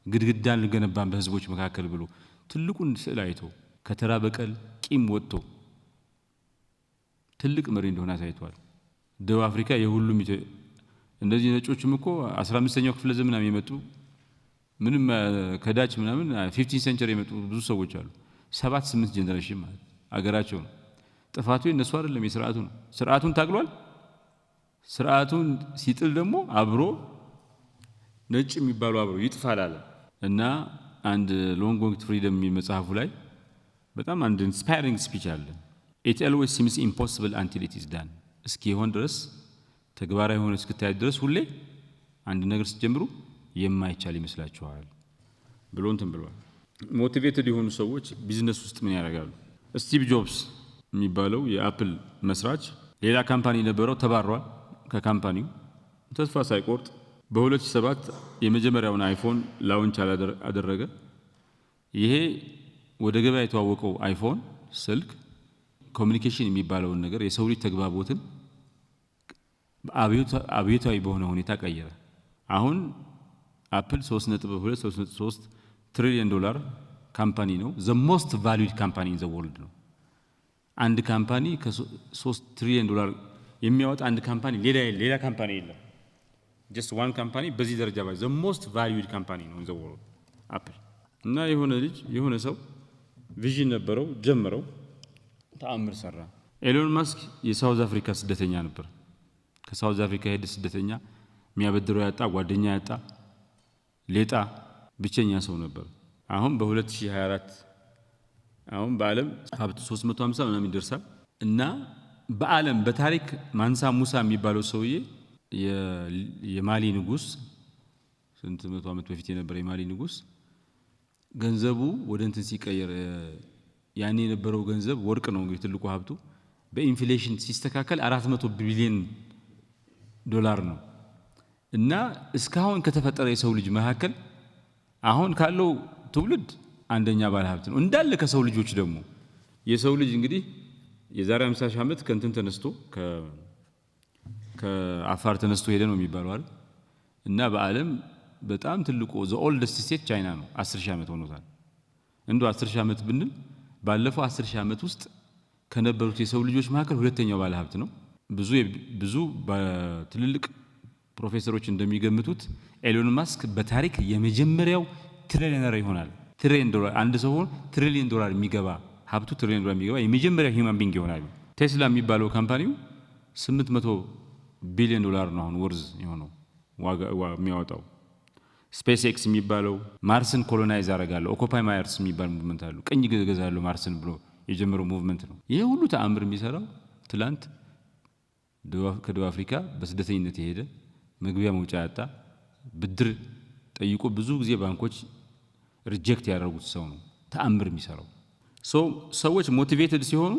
ግድግዳ አልገነባም በህዝቦች መካከል ብሎ ትልቁን ስዕል አይቶ ከተራ በቀል ቂም ወጥቶ ትልቅ መሪ እንደሆነ አሳይቷል። ደቡብ አፍሪካ የሁሉም እንደዚህ ነጮችም እኮ 15ኛው ክፍለ ዘመን የመጡ ምንም ከዳች ምናምን 15 ሴንቸሪ የመጡ ብዙ ሰዎች አሉ። 7-8 ጀነሬሽን ማለት አገራቸው ነው። ጥፋቱ የነሱ አይደለም፣ የሥርዓቱ ነው። ሥርዓቱን ታግሏል። ሥርዓቱን ሲጥል ደግሞ አብሮ ነጭ የሚባሉ አብሮ ይጥፋል አለ እና አንድ ሎንግ ዌይ ቱ ፍሪደም መጽሐፉ ላይ በጣም አንድ ኢንስፓይሪንግ ስፒች አለ። it always seems impossible until it is done እስኪሆን ድረስ ተግባራዊ ሆነ እስክታይ ድረስ ሁሌ አንድ ነገር ስትጀምሩ የማይቻል ይመስላችኋል ብሎ እንትን ብሏል። ሞቲቬትድ የሆኑ ሰዎች ቢዝነስ ውስጥ ምን ያደርጋሉ? ስቲቭ ጆብስ የሚባለው የአፕል መስራች ሌላ ካምፓኒ ነበረው፣ ተባሯል ከካምፓኒው ተስፋ ሳይቆርጥ በ2007 የመጀመሪያውን አይፎን ላውንች አደረገ። ይሄ ወደ ገበያ የተዋወቀው አይፎን ስልክ ኮሚኒኬሽን የሚባለውን ነገር የሰው ልጅ ተግባቦትን አብዮታዊ በሆነ ሁኔታ ቀየረ። አሁን አፕል 3.2-3.3 ትሪሊየን ዶላር ካምፓኒ ነው። the most valued company in the world ነው። አንድ ካምፓኒ ከ3 ትሪሊየን ዶላር የሚያወጣ አንድ ካምፓኒ ሌላ ካምፓኒ የለም። just one company በዚህ ደረጃ ባይ the most valued company ነው in the world አፕል። እና የሆነ ሰው ቪዥን ነበረው፣ ጀመረው፣ ተአምር ሰራ። ኤሎን ማስክ የሳውዝ አፍሪካ ስደተኛ ነበር። ከሳውዝ አፍሪካ ሄደ ስደተኛ፣ የሚያበድረው ያጣ፣ ጓደኛ ያጣ፣ ሌጣ ብቸኛ ሰው ነበር። አሁን በ2024 አሁን በዓለም ሀብት 350 ምናምን ይደርሳል። እና በዓለም በታሪክ ማንሳ ሙሳ የሚባለው ሰውዬ የማሊ ንጉስ ስንት መቶ ዓመት በፊት የነበረ የማሊ ንጉስ ገንዘቡ ወደ እንትን ሲቀየር ያኔ የነበረው ገንዘብ ወርቅ ነው እንግዲህ ትልቁ ሀብቱ በኢንፍሌሽን ሲስተካከል 400 ቢሊዮን ዶላር ነው። እና እስካሁን ከተፈጠረ የሰው ልጅ መካከል አሁን ካለው ትውልድ አንደኛ ባለ ሀብት ነው እንዳለ ከሰው ልጆች ደግሞ የሰው ልጅ እንግዲህ የዛሬ 50 ዓመት ከእንትን ተነስቶ ከአፋር ተነስቶ ሄደ ነው የሚባለው አይደል? እና በዓለም በጣም ትልቁ the oldest state ቻይና ነው። 10,000 ዓመት ሆኖታል። እንደው 10,000 ዓመት ብንል ባለፈው 10,000 ዓመት ውስጥ ከነበሩት የሰው ልጆች መካከል ሁለተኛው ባለ ሀብት ነው። ብዙ በትልልቅ ፕሮፌሰሮች እንደሚገምቱት ኤሎን ማስክ በታሪክ የመጀመሪያው ትሪሊየነር ይሆናል። ትሪሊየን ዶላር አንድ ሰው ሆኖ ትሪሊየን ዶላር የሚገባ ሀብቱ ትሪሊየን ዶላር የሚገባ የመጀመሪያው ሂውማን ቢንግ ይሆናል። ቴስላ የሚባለው ካምፓኒው 800 ቢሊዮን ዶላር ነው አሁን ወርዝ የሆነው ዋጋ የሚያወጣው። ስፔስ ኤክስ የሚባለው ማርስን ኮሎናይዝ አደርጋለሁ ኦኩፓይ ማየርስ የሚባል ሙቭመንት አለው ቀኝ ገዛለሁ ማርስን ብሎ የጀመረው ሙቭመንት ነው። ይሄ ሁሉ ተአምር የሚሰራው ትላንት ከደቡብ አፍሪካ በስደተኝነት የሄደ መግቢያ መውጫ ያጣ ብድር ጠይቆ ብዙ ጊዜ ባንኮች ሪጀክት ያደረጉት ሰው ነው ተአምር የሚሰራው። ሰዎች ሞቲቬትድ ሲሆኑ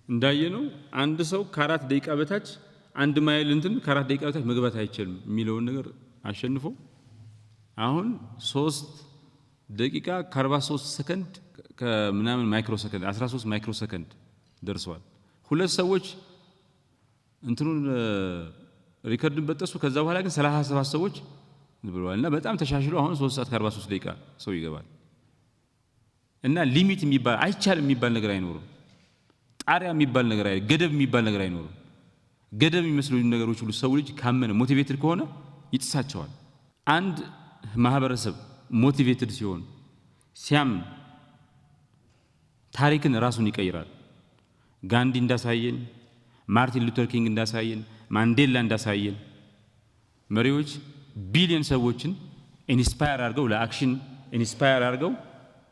እንዳየነው አንድ ሰው ከ4 ደቂቃ በታች አንድ ማይል እንትን ከ4 ደቂቃ በታች መግባት አይችልም የሚለውን ነገር አሸንፎ አሁን 3 ደቂቃ ከ43 ሰከንድ ከምናምን ማይክሮ ሰከንድ 13 ማይክሮ ሰከንድ ደርሷል። ሁለት ሰዎች እንትኑን ሪከርድን በጠሱ። ከዛ በኋላ ግን 37 ሰዎች ብለዋልና በጣም ተሻሽሎ አሁን 3 ሰዓት ከ43 ደቂቃ ሰው ይገባል። እና ሊሚት የሚባል አይቻልም የሚባል ነገር አይኖርም። ጣሪያ የሚባል ነገር ገደብ የሚባል ነገር አይኖርም። ገደብ የሚመስሉ ነገሮች ሁሉ ሰው ልጅ ካመነ ሞቲቬትድ ከሆነ ይጥሳቸዋል። አንድ ማህበረሰብ ሞቲቬትድ ሲሆን ሲያምን ታሪክን ራሱን ይቀይራል። ጋንዲ እንዳሳየን፣ ማርቲን ሉተር ኪንግ እንዳሳየን፣ ማንዴላ እንዳሳየን መሪዎች ቢሊዮን ሰዎችን ኢንስፓየር አድርገው ለአክሽን ኢንስፓየር አድርገው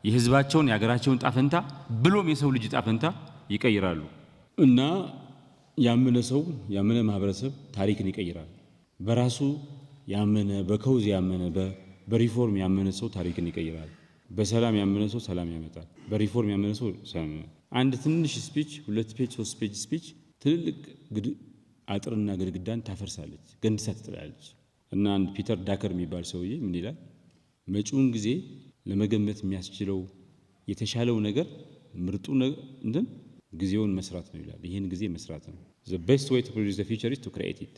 የህዝባቸውን የሀገራቸውን ጣፈንታ ብሎም የሰው ልጅ ጣፈንታ ይቀይራሉ። እና ያመነ ማህበረሰብ ታሪክን ይቀይራል። በራሱ ያመነ በከውዝ ያመነ በሪፎርም ያመነ ሰው ታሪክን ይቀይራል። በሰላም ያመነ ሰው ሰላም ያመጣል። በሪፎርም ያመነ ሰው ሰላም ያመጣል። አንድ ትንሽ ስፒች 2 ፔጅ 3 ፔጅ ስፒች ትልልቅ አጥርና ግድግዳን ታፈርሳለች፣ ገንድሳ ትጥላለች። እና አንድ ፒተር ዳከር የሚባል ሰውዬ ምን ይላል? መጪውን ጊዜ ለመገመት የሚያስችለው የተሻለው ነገር ምርጡ እንትን ጊዜውን መስራት ነው ይላል። ይህን ጊዜ መስራት ነው። the best way to produce the future is to create it።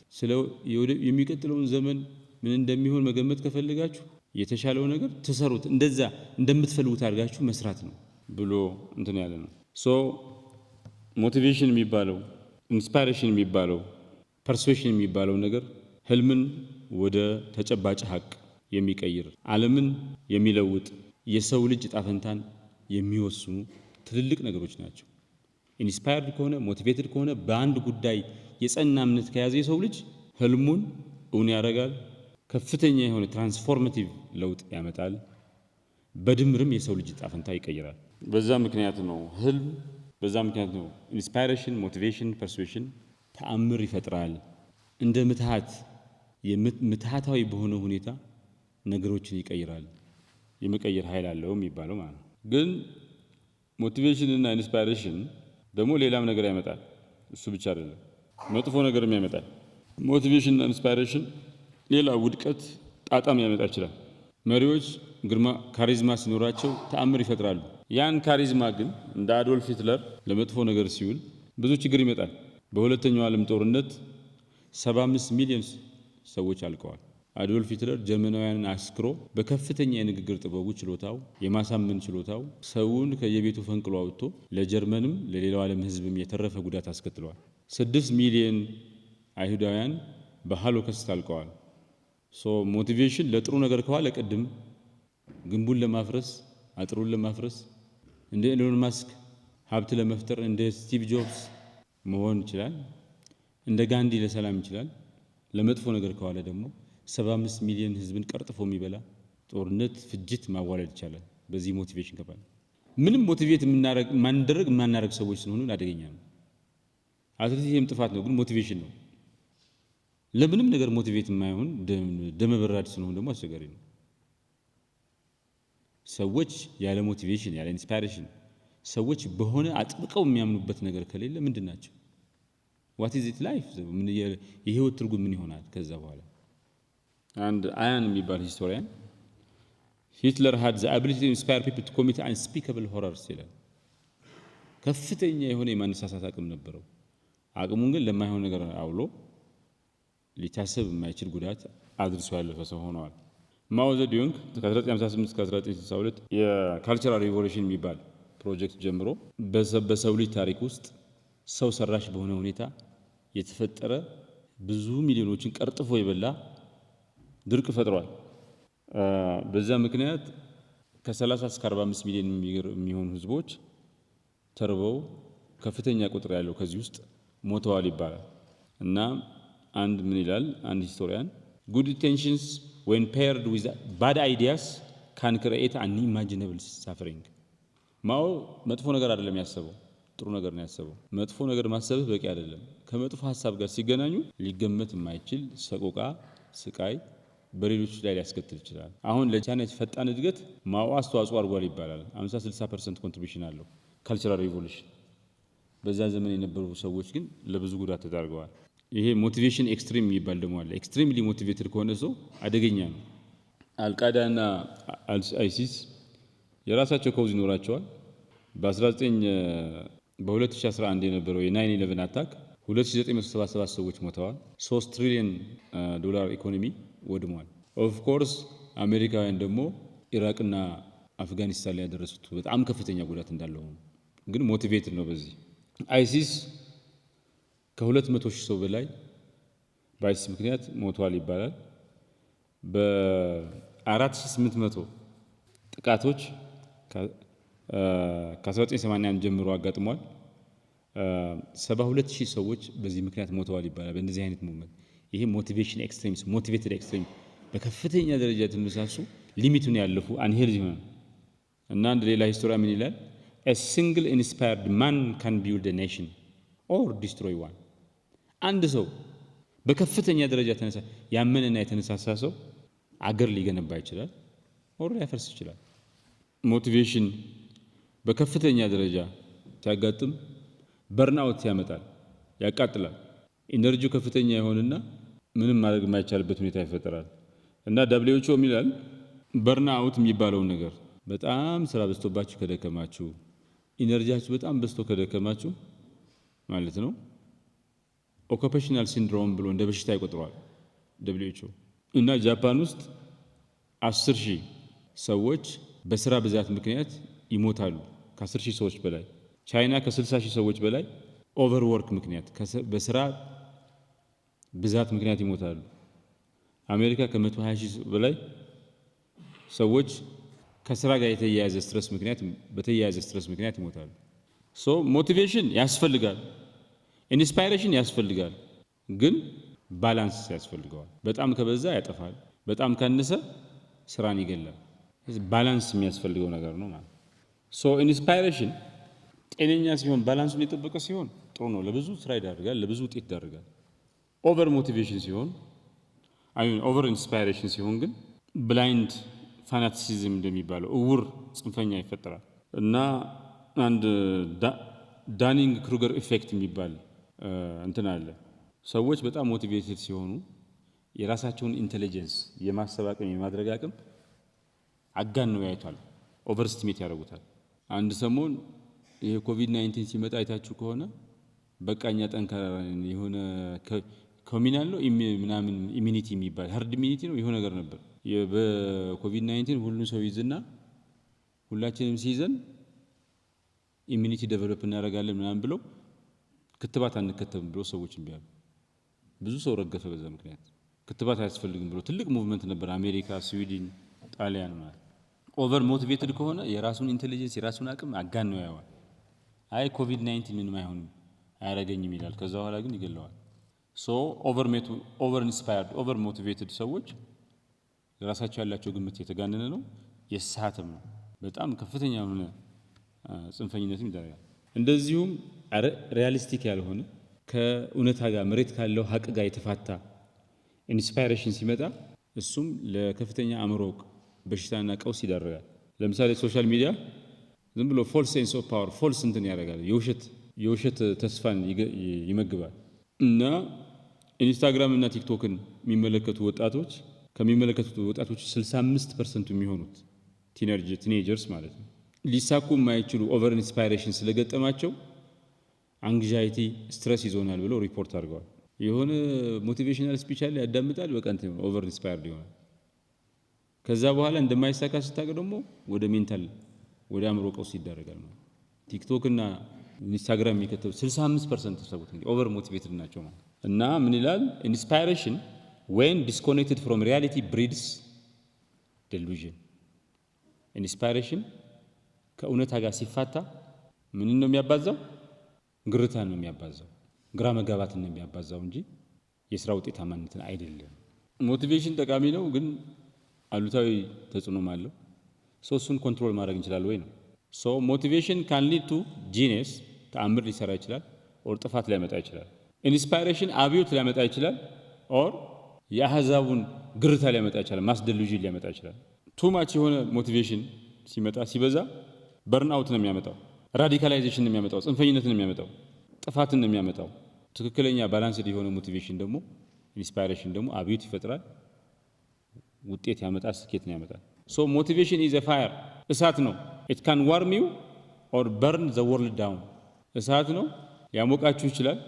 የሚቀጥለውን ዘመን ምን እንደሚሆን መገመት ከፈልጋችሁ የተሻለው ነገር ተሰሩት፣ እንደዛ እንደምትፈልጉት አድርጋችሁ መስራት ነው ብሎ እንትን ያለ ነው። ሶ ሞቲቬሽን የሚባለው ኢንስፓይሬሽን የሚባለው ፐርሱዌሽን የሚባለው ነገር ህልምን ወደ ተጨባጭ ሀቅ የሚቀይር ዓለምን የሚለውጥ የሰው ልጅ ዕጣ ፈንታን የሚወስኑ ትልልቅ ነገሮች ናቸው። ኢንስፓየርድ ከሆነ ሞቲቬትድ ከሆነ በአንድ ጉዳይ የጸና እምነት ከያዘ የሰው ልጅ ህልሙን እውን ያደርጋል። ከፍተኛ የሆነ ትራንስፎርማቲቭ ለውጥ ያመጣል። በድምርም የሰው ልጅ ዕጣ ፈንታ ይቀይራል። በዛ ምክንያት ነው ህልም፣ በዛ ምክንያት ነው ኢንስፓይሬሽን፣ ሞቲቬሽን፣ ፐርሱዌሽን ተአምር ይፈጥራል። እንደ ምትሃታዊ በሆነ ሁኔታ ነገሮችን ይቀይራል። የመቀየር ኃይል አለው የሚባለው ማለት ነው። ግን ሞቲቬሽን እና ኢንስፓይሬሽን ደግሞ ሌላም ነገር ያመጣል። እሱ ብቻ አይደለም፣ መጥፎ ነገርም ያመጣል። ሞቲቬሽን እና ኢንስፓይሬሽን ሌላ ውድቀት፣ ጣጣም ያመጣ ይችላል። መሪዎች ግርማ ካሪዝማ ሲኖራቸው ተአምር ይፈጥራሉ። ያን ካሪዝማ ግን እንደ አዶልፍ ሂትለር ለመጥፎ ነገር ሲውል ብዙ ችግር ይመጣል። በሁለተኛው ዓለም ጦርነት 75 ሚሊዮን ሰዎች አልቀዋል። አዶልፍ ሂትለር ጀርመናውያንን አስክሮ በከፍተኛ የንግግር ጥበቡ ችሎታው፣ የማሳመን ችሎታው ሰውን ከየቤቱ ፈንቅሎ አውጥቶ ለጀርመንም ለሌላው ዓለም ሕዝብም የተረፈ ጉዳት አስከትለዋል። 6 ሚሊዮን አይሁዳውያን በሃሎኮስት አልቀዋል። ሞቲቬሽን ለጥሩ ነገር ከዋለ ቅድም ግንቡን ለማፍረስ አጥሩን ለማፍረስ እንደ ኤሎን ማስክ ሀብት ለመፍጠር እንደ ስቲቭ ጆብስ መሆን ይችላል። እንደ ጋንዲ ለሰላም ይችላል። ለመጥፎ ነገር ከዋለ ደግሞ 75 ሚሊዮን ህዝብን ቀርጥፎ የሚበላ ጦርነት፣ ፍጅት ማዋለድ ይቻላል። በዚህ ሞቲቬሽን ከባለ ምንም ሞቲቬት የማናደርግ ሰዎች ስለሆኑ አደገኛ ነው። አትሊስት ጥፋት ነው፣ ግን ሞቲቬሽን ነው። ለምንም ነገር ሞቲቬት የማይሆን ደመበራድ ስለሆነ ደግሞ አስቸጋሪ ነው። ሰዎች ያለ ሞቲቬሽን ያለ ኢንስፓይሬሽን ሰዎች በሆነ አጥብቀው የሚያምኑበት ነገር ከሌለ ምንድን ናቸው? ዋት ኢዝ ኢት ላይፍ? የህይወት ትርጉም ምን ይሆናል ከዛ በኋላ? አንድ አያን የሚባል ሂስቶሪያን ሂትለር had the ability to inspire people to commit unspeakable horrors ይላል። ከፍተኛ የሆነ የማነሳሳት አቅም ነበረው። አቅሙን ግን ለማይሆን ነገር አውሎ ሊታሰብ የማይችል ጉዳት አድርሶ ያለፈ ሰው ሆነዋል። ማኦ ዘዲዮንግ ከ1958 እስከ 1962 የካልቸራል ሪቮሉሽን የሚባል ፕሮጀክት ጀምሮ በሰው ልጅ ታሪክ ውስጥ ሰው ሰራሽ በሆነ ሁኔታ የተፈጠረ ብዙ ሚሊዮኖችን ቀርጥፎ የበላ ድርቅ ፈጥሯል። በዛ ምክንያት ከ30 እስከ 45 ሚሊዮን የሚሆኑ ህዝቦች ተርበው ከፍተኛ ቁጥር ያለው ከዚህ ውስጥ ሞተዋል ይባላል። እና አንድ ምን ይላል አንድ ሂስቶሪያን good intentions when paired with bad ideas can create unimaginable suffering። ማኦ መጥፎ ነገር አይደለም ያሰበው፣ ጥሩ ነገር ነው ያሰበው። መጥፎ ነገር ማሰብህ በቂ አይደለም። ከመጥፎ ሐሳብ ጋር ሲገናኙ ሊገመት የማይችል ሰቆቃ፣ ስቃይ በሌሎች ላይ ሊያስከትል ይችላል። አሁን ለቻይና ፈጣን እድገት ማኦ አስተዋጽኦ አድርጓል ይባላል። 50-60% ኮንትሪቢዩሽን አለው ካልቸራል ሪቮሉሽን። በዛ ዘመን የነበሩ ሰዎች ግን ለብዙ ጉዳት ተዳርገዋል። ይሄ ሞቲቬሽን ኤክስትሪም የሚባል ደግሞ አለ። ኤክስትሪምሊ ሞቲቬትድ ከሆነ ሰው አደገኛ ነው። አልቃይዳ እና አይሲስ የራሳቸው ኮዝ ይኖራቸዋል። በ2011 የነበረው የ9/11 አታክ 2977 ሰዎች ሞተዋል። 3 ትሪሊዮን ዶላር ኢኮኖሚ ወድሟል። ኦፍ ኮርስ አሜሪካውያን ደግሞ ኢራቅና አፍጋኒስታን ላይ ያደረሱት በጣም ከፍተኛ ጉዳት እንዳለው ነው። ግን ሞቲቬትድ ነው። በዚህ አይሲስ ከ200,000 ሰው በላይ በአይሲስ ምክንያት ሞተዋል ይባላል። በ4800 ጥቃቶች ከ1981 ጀምሮ አጋጥሟል። 72,000 ሰዎች በዚህ ምክንያት ሞተዋል ይባላል። በእንደዚህ አይነት ሙቭመንት ይሄ ሞቲቬሽን ኤክስትሪምስ ሞቲቬትድ ኤክስትሪም በከፍተኛ ደረጃ ተነሳሱ ሊሚቱን ያለፉ አንሄልዝ ይሆናል። እና አንድ ሌላ ሂስቶሪያ ምን ይላል? a single inspired man can build a nation or destroy one። አንድ ሰው በከፍተኛ ደረጃ ተነሳ ያመነና የተነሳሳ ሰው አገር ሊገነባ ይችላል ወር ሊያፈርስ ይችላል። ሞቲቬሽን በከፍተኛ ደረጃ ሲያጋጥም በርናውት ያመጣል፣ ያቃጥላል። ኢነርጂው ከፍተኛ ይሆንና ምንም ማድረግ የማይቻልበት ሁኔታ ይፈጠራል። እና WHO ይላል በርናውት የሚባለው ነገር በጣም ስራ በዝቶባችሁ ከደከማችሁ፣ ኢነርጂያችሁ በጣም በዝቶ ከደከማችሁ ማለት ነው ኦኩፔሽናል ሲንድሮም ብሎ እንደ በሽታ ይቆጥረዋል WHO። እና ጃፓን ውስጥ 10,000 ሰዎች በስራ ብዛት ምክንያት ይሞታሉ፣ ከ10,000 ሰዎች በላይ። ቻይና ከ60,000 ሰዎች በላይ ኦቨርወርክ ምክንያት በስራ ብዛት ምክንያት ይሞታሉ። አሜሪካ ከ120,000 በላይ ሰዎች ከስራ ጋር የተያያዘ ስትረስ ምክንያት ይሞታሉ። ሶ ሞቲቬሽን ያስፈልጋል፣ ኢንስፓይሬሽን ያስፈልጋል፣ ግን ባላንስ ያስፈልገዋል። በጣም ከበዛ ያጠፋል፣ በጣም ካነሰ ስራን ይገላል። ባላንስ የሚያስፈልገው ነገር ነው ማለት። ሶ ኢንስፓይሬሽን ጤነኛ ሲሆን ባላንሱን የጠበቀ ሲሆን ጥሩ ነው፣ ለብዙ ስራ ይዳርጋል፣ ለብዙ ውጤት ይዳርጋል። ኦቨር ሞቲቬሽን ሲሆን ኦቨር ኢንስፓይሬሽን ሲሆን ግን ብላይንድ ፋናቲሲዝም እንደሚባለው እውር ጽንፈኛ ይፈጠራል። እና አንድ ዳኒንግ ክሩገር ኢፌክት የሚባል እንትን አለ። ሰዎች በጣም ሞቲቬትድ ሲሆኑ የራሳቸውን ኢንቴሊጀንስ የማሰብ አቅም የማድረግ አቅም አጋነው ያዩታል፣ ኦቨርስቲሜት ያደርጉታል። አንድ ሰሞን ይሄ ኮቪድ-19 ሲመጣ አይታችሁ ከሆነ በቃኛ ጠንካራ የሆነ ኮሚናል ነው ምናምን ኢሚኒቲ የሚባል ሀርድ ኢሚኒቲ ነው የሆነ ነገር ነበር። በኮቪድ-19 ሁሉን ሰው ይዝና ሁላችንም ሲይዘን ኢሚኒቲ ዴቨሎፕ እናደርጋለን ምናምን ብለው ክትባት አንከተብም ብሎ ሰዎች እምቢ አሉ። ብዙ ሰው ረገፈ በዛ ምክንያት። ክትባት አያስፈልግም ብሎ ትልቅ ሙቭመንት ነበር፣ አሜሪካ፣ ስዊድን፣ ጣሊያን ማለት። ኦቨር ሞቲቬትድ ከሆነ የራሱን ኢንቴሊጀንስ የራሱን አቅም አጋነው ያየዋል። አይ ኮቪድ-19 ምንም አይሆንም አያረገኝም ይላል። ከዛ በኋላ ግን ይገለዋል። ሶ ኦቨር ኢንስፓየርድ ኦቨር ሞቲቬትድ ሰዎች ለራሳቸው ያላቸው ግምት የተጋነነ ነው፣ የሳተም ነው። በጣም ከፍተኛ የሆነ ጽንፈኝነትም ይደረጋል። እንደዚሁም ሪያሊስቲክ ያልሆነ ከእውነታ ጋር መሬት ካለው ሀቅ ጋር የተፋታ ኢንስፓይሬሽን ሲመጣ እሱም ለከፍተኛ አእምሮ በሽታና ቀውስ ይዳረጋል። ለምሳሌ ሶሻል ሚዲያ ዝም ብሎ ፎልስ ሴንስ ኦፍ ፓወር ፎልስ እንትን ያደርጋል፣ የውሸት ተስፋን ይመግባል። እና ኢንስታግራም እና ቲክቶክን የሚመለከቱ ወጣቶች ከሚመለከቱት ወጣቶች 65% የሚሆኑት ቲኔጀርስ ማለት ነው ሊሳኩ የማይችሉ ኦቨር ኢንስፓይሬሽን ስለገጠማቸው አንግዛይቲ ስትረስ ይዞናል ብለው ሪፖርት አድርገዋል። የሆነ ሞቲቬሽናል ስፒች አለ ያዳምጣል፣ በቃ እንትን ኦቨር ኢንስፓየርድ ይሆናል። ከዛ በኋላ እንደማይሳካ ስታውቅ ደግሞ ወደ ሜንታል ወደ አእምሮ ቀውስ ይዳረጋል ማለት። ቲክቶክ እና ኢንስታግራም የሚከተሉ 65% ሰዎች እንግዲህ ኦቨር ሞቲቬትድ ናቸው ማለት። እና ምን ይላል ኢንስፓይሬሽን when disconnected from reality breeds delusion። ኢንስፓይሬሽን ከእውነታ ጋር ሲፋታ ምን ነው የሚያባዛው? ግርታን ነው የሚያባዛው፣ ግራ መጋባትን ነው የሚያባዛው እንጂ የስራ ውጤታማነትን አይደለም። ሞቲቬሽን ጠቃሚ ነው፣ ግን አሉታዊ ተጽዕኖም አለው። እሱን ኮንትሮል ማድረግ እንችላለን ወይ ነው። ሶ ሞቲቬሽን ካን ሊድ ቱ ጂኒየስ፣ ተአምር ሊሰራ ይችላል፣ ኦር ጥፋት ሊያመጣ ይችላል። ኢንስፓይሬሽን አብዮት ሊያመጣ ይችላል፣ ኦር የአህዛቡን ግርታ ሊያመጣ ይችላል፣ ማስ ዴሉዥን ሊያመጣ ይችላል። ቱማች የሆነ ሞቲቬሽን ሲመጣ ሲበዛ በርንአውት ነው የሚያመጣው፣ ራዲካላይዜሽን ነው የሚያመጣው፣ ጽንፈኝነትን ነው የሚያመጣው፣ ጥፋትን ነው የሚያመጣው። ትክክለኛ ባላንስድ የሆነ ሞቲቬሽን ደግሞ ኢንስፓይሬሽን ደግሞ አብዮት ይፈጥራል፣ ውጤት ያመጣል፣ ስኬት ነው ያመጣል። ሶ ሞቲቬሽን ኢዝ ኤ ፋየር፣ እሳት ነው። ኢት ካን ዋርም ዩ ኦር በርን ዘ ወርልድ ዳውን። እሳት ነው፣ ሊያሞቃችሁ ይችላል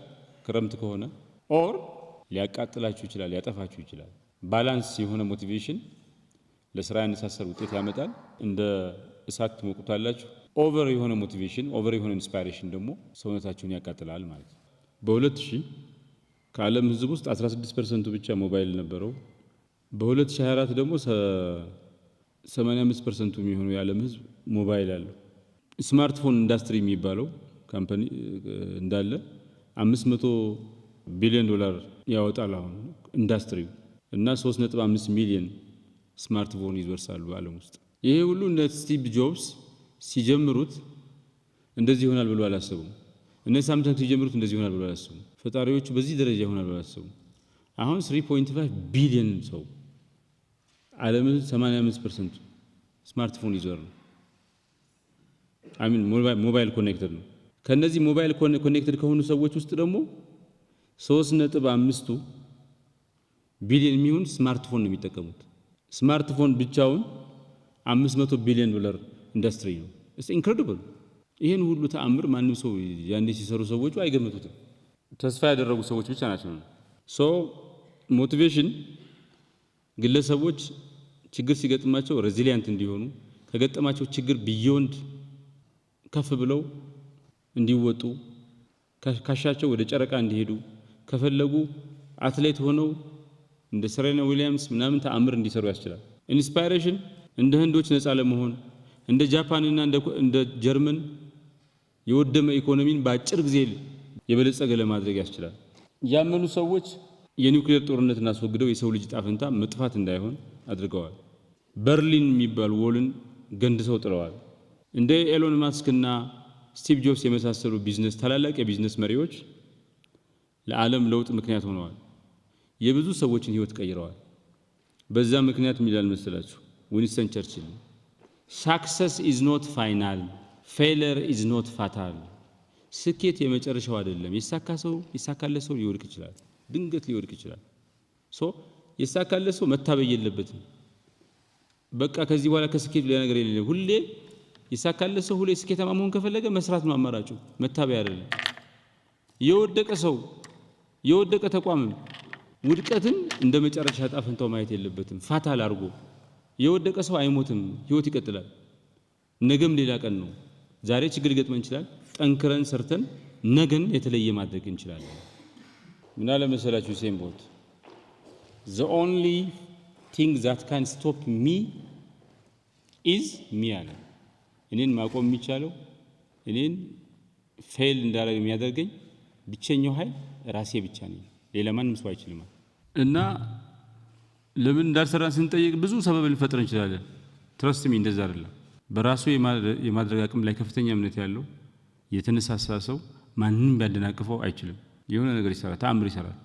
ክረምት ከሆነ፣ ኦር ሊያቃጥላችሁ ይችላል፣ ሊያጠፋችሁ ይችላል። ባላንስ የሆነ ሞቲቬሽን ለስራ ያነሳሳል፣ ውጤት ያመጣል፣ እንደ እሳት ትሞቁታላችሁ። ኦቨር የሆነ ሞቲቬሽን ኦቨር የሆነ ኢንስፓይሬሽን ደግሞ ሰውነታችሁን ያቃጥላል ማለት ነው። በ2000 ከዓለም ህዝብ ውስጥ 16% ብቻ ሞባይል ነበረው። በ2024 ደግሞ 85% የሚሆነው የዓለም ህዝብ ሞባይል አለው። ስማርትፎን ኢንዱስትሪ የሚባለው ካምፓኒ እንዳለ $500 ቢሊዮን ያወጣል አሁን ኢንዱስትሪው፣ እና 3.5 ሚሊዮን ስማርትፎን ይደርሳሉ በዓለም ውስጥ። ይሄ ሁሉ እነ ስቲቭ ጆብስ ሲጀምሩት እንደዚህ ይሆናል ብሎ አላሰቡም። እነ ሳምሰንግ ሲጀምሩት እንደዚህ ይሆናል ብሎ አላሰቡም። ፈጣሪዎቹ በዚህ ደረጃ ይሆናል ባላሰቡ። አሁን 3.5 ቢሊዮን ሰው ዓለም 85% ስማርትፎን ይዟል ነው። ሞባይል ኮኔክትድ ነው። ከነዚህ ሞባይል ኮኔክትድ ከሆኑ ሰዎች ውስጥ ደግሞ 3.5 ቢሊዮን የሚሆን ስማርትፎን ነው የሚጠቀሙት። ስማርትፎን ብቻውን $500 ቢሊዮን ኢንዱስትሪ ነው። ኢትስ ኢንክሬዲብል። ይሄን ሁሉ ተአምር ማንም ሰው ያንዴ ሲሰሩ ሰዎች አይገመቱትም። ተስፋ ያደረጉ ሰዎች ብቻ ናቸው። ሶ ሞቲቬሽን ግለሰቦች ችግር ሲገጥማቸው ሬዚሊየንት እንዲሆኑ ከገጠማቸው ችግር ቢዮንድ ከፍ ብለው እንዲወጡ ካሻቸው ወደ ጨረቃ እንዲሄዱ ከፈለጉ አትሌት ሆነው እንደ ሰሬና ዊሊያምስ ምናምን ተአምር እንዲሰሩ ያስችላል። ኢንስፓይሬሽን እንደ ህንዶች ነፃ ለመሆን እንደ ጃፓንና እንደ ጀርመን የወደመ ኢኮኖሚን በአጭር ጊዜ የበለጸገ ለማድረግ ያስችላል። ያመኑ ሰዎች የኒውክሌር ጦርነትን አስወግደው የሰው ልጅ ጣፈንታ መጥፋት እንዳይሆን አድርገዋል። በርሊን የሚባል ወልን ገንድሰው ጥለዋል። እንደ ኤሎን ማስክና ስቲቭ ጆብስ የመሳሰሉ ታላላቅ የቢዝነስ መሪዎች ለዓለም ለውጥ ምክንያት ሆነዋል። የብዙ ሰዎችን ህይወት ቀይረዋል። በዛ ምክንያት የሚላል መሰላችሁ ዊንስተን ቸርችል ሳክሰስ ኢዝ ኖት ፋይናል ፌለር ኢዝ ኖት ፋታል። ስኬት የመጨረሻው አይደለም። የሳካለ ሰው ሊወድቅ ይችላል፣ ድንገት ሊወድቅ ይችላል። የሳካለ ሰው መታበይ የለበትም። በቃ ከዚህ በኋላ ከስኬት ሌላ ነገር የለም። ሁሌ የሳካለ ሰው ሁሌ ስኬታማ መሆን ከፈለገ መስራት ነው አማራጩ፣ መታበይ አይደለም። የወደቀ ተቋም ውድቀትን እንደ መጨረሻ ጣፈንታው ማየት የለበትም። ፋታል አድርጎ የወደቀ ሰው አይሞትም፣ ህይወት ይቀጥላል። ነገም ሌላ ቀን ነው። ዛሬ ችግር ሊገጥመን ይችላል። ጠንክረን ሰርተን ነገን የተለየ ማድረግ እንችላለን። ምን አለ መሰላችሁ ዩሴን ቦልት the only thing that can stop me is me አለ። እኔን ማቆም የሚቻለው እኔን ፌል እንዳደረግ የሚያደርገኝ ብቸኛው ኃይል ራሴ ብቻ ነኝ፣ ሌላ ማንም ሰው አይችልም። እና ለምን እንዳልሰራን ስንጠይቅ ብዙ ሰበብ ልንፈጥር እንችላለን። ትረስት ሚ እንደዛ አይደለም። በራሱ የማድረግ አቅም ላይ ከፍተኛ እምነት ያለው የተነሳሳ ሰው ማንንም ቢያደናቅፈው አይችልም። የሆነ ነገር ይሰራል፣ ተአምር ይሰራል።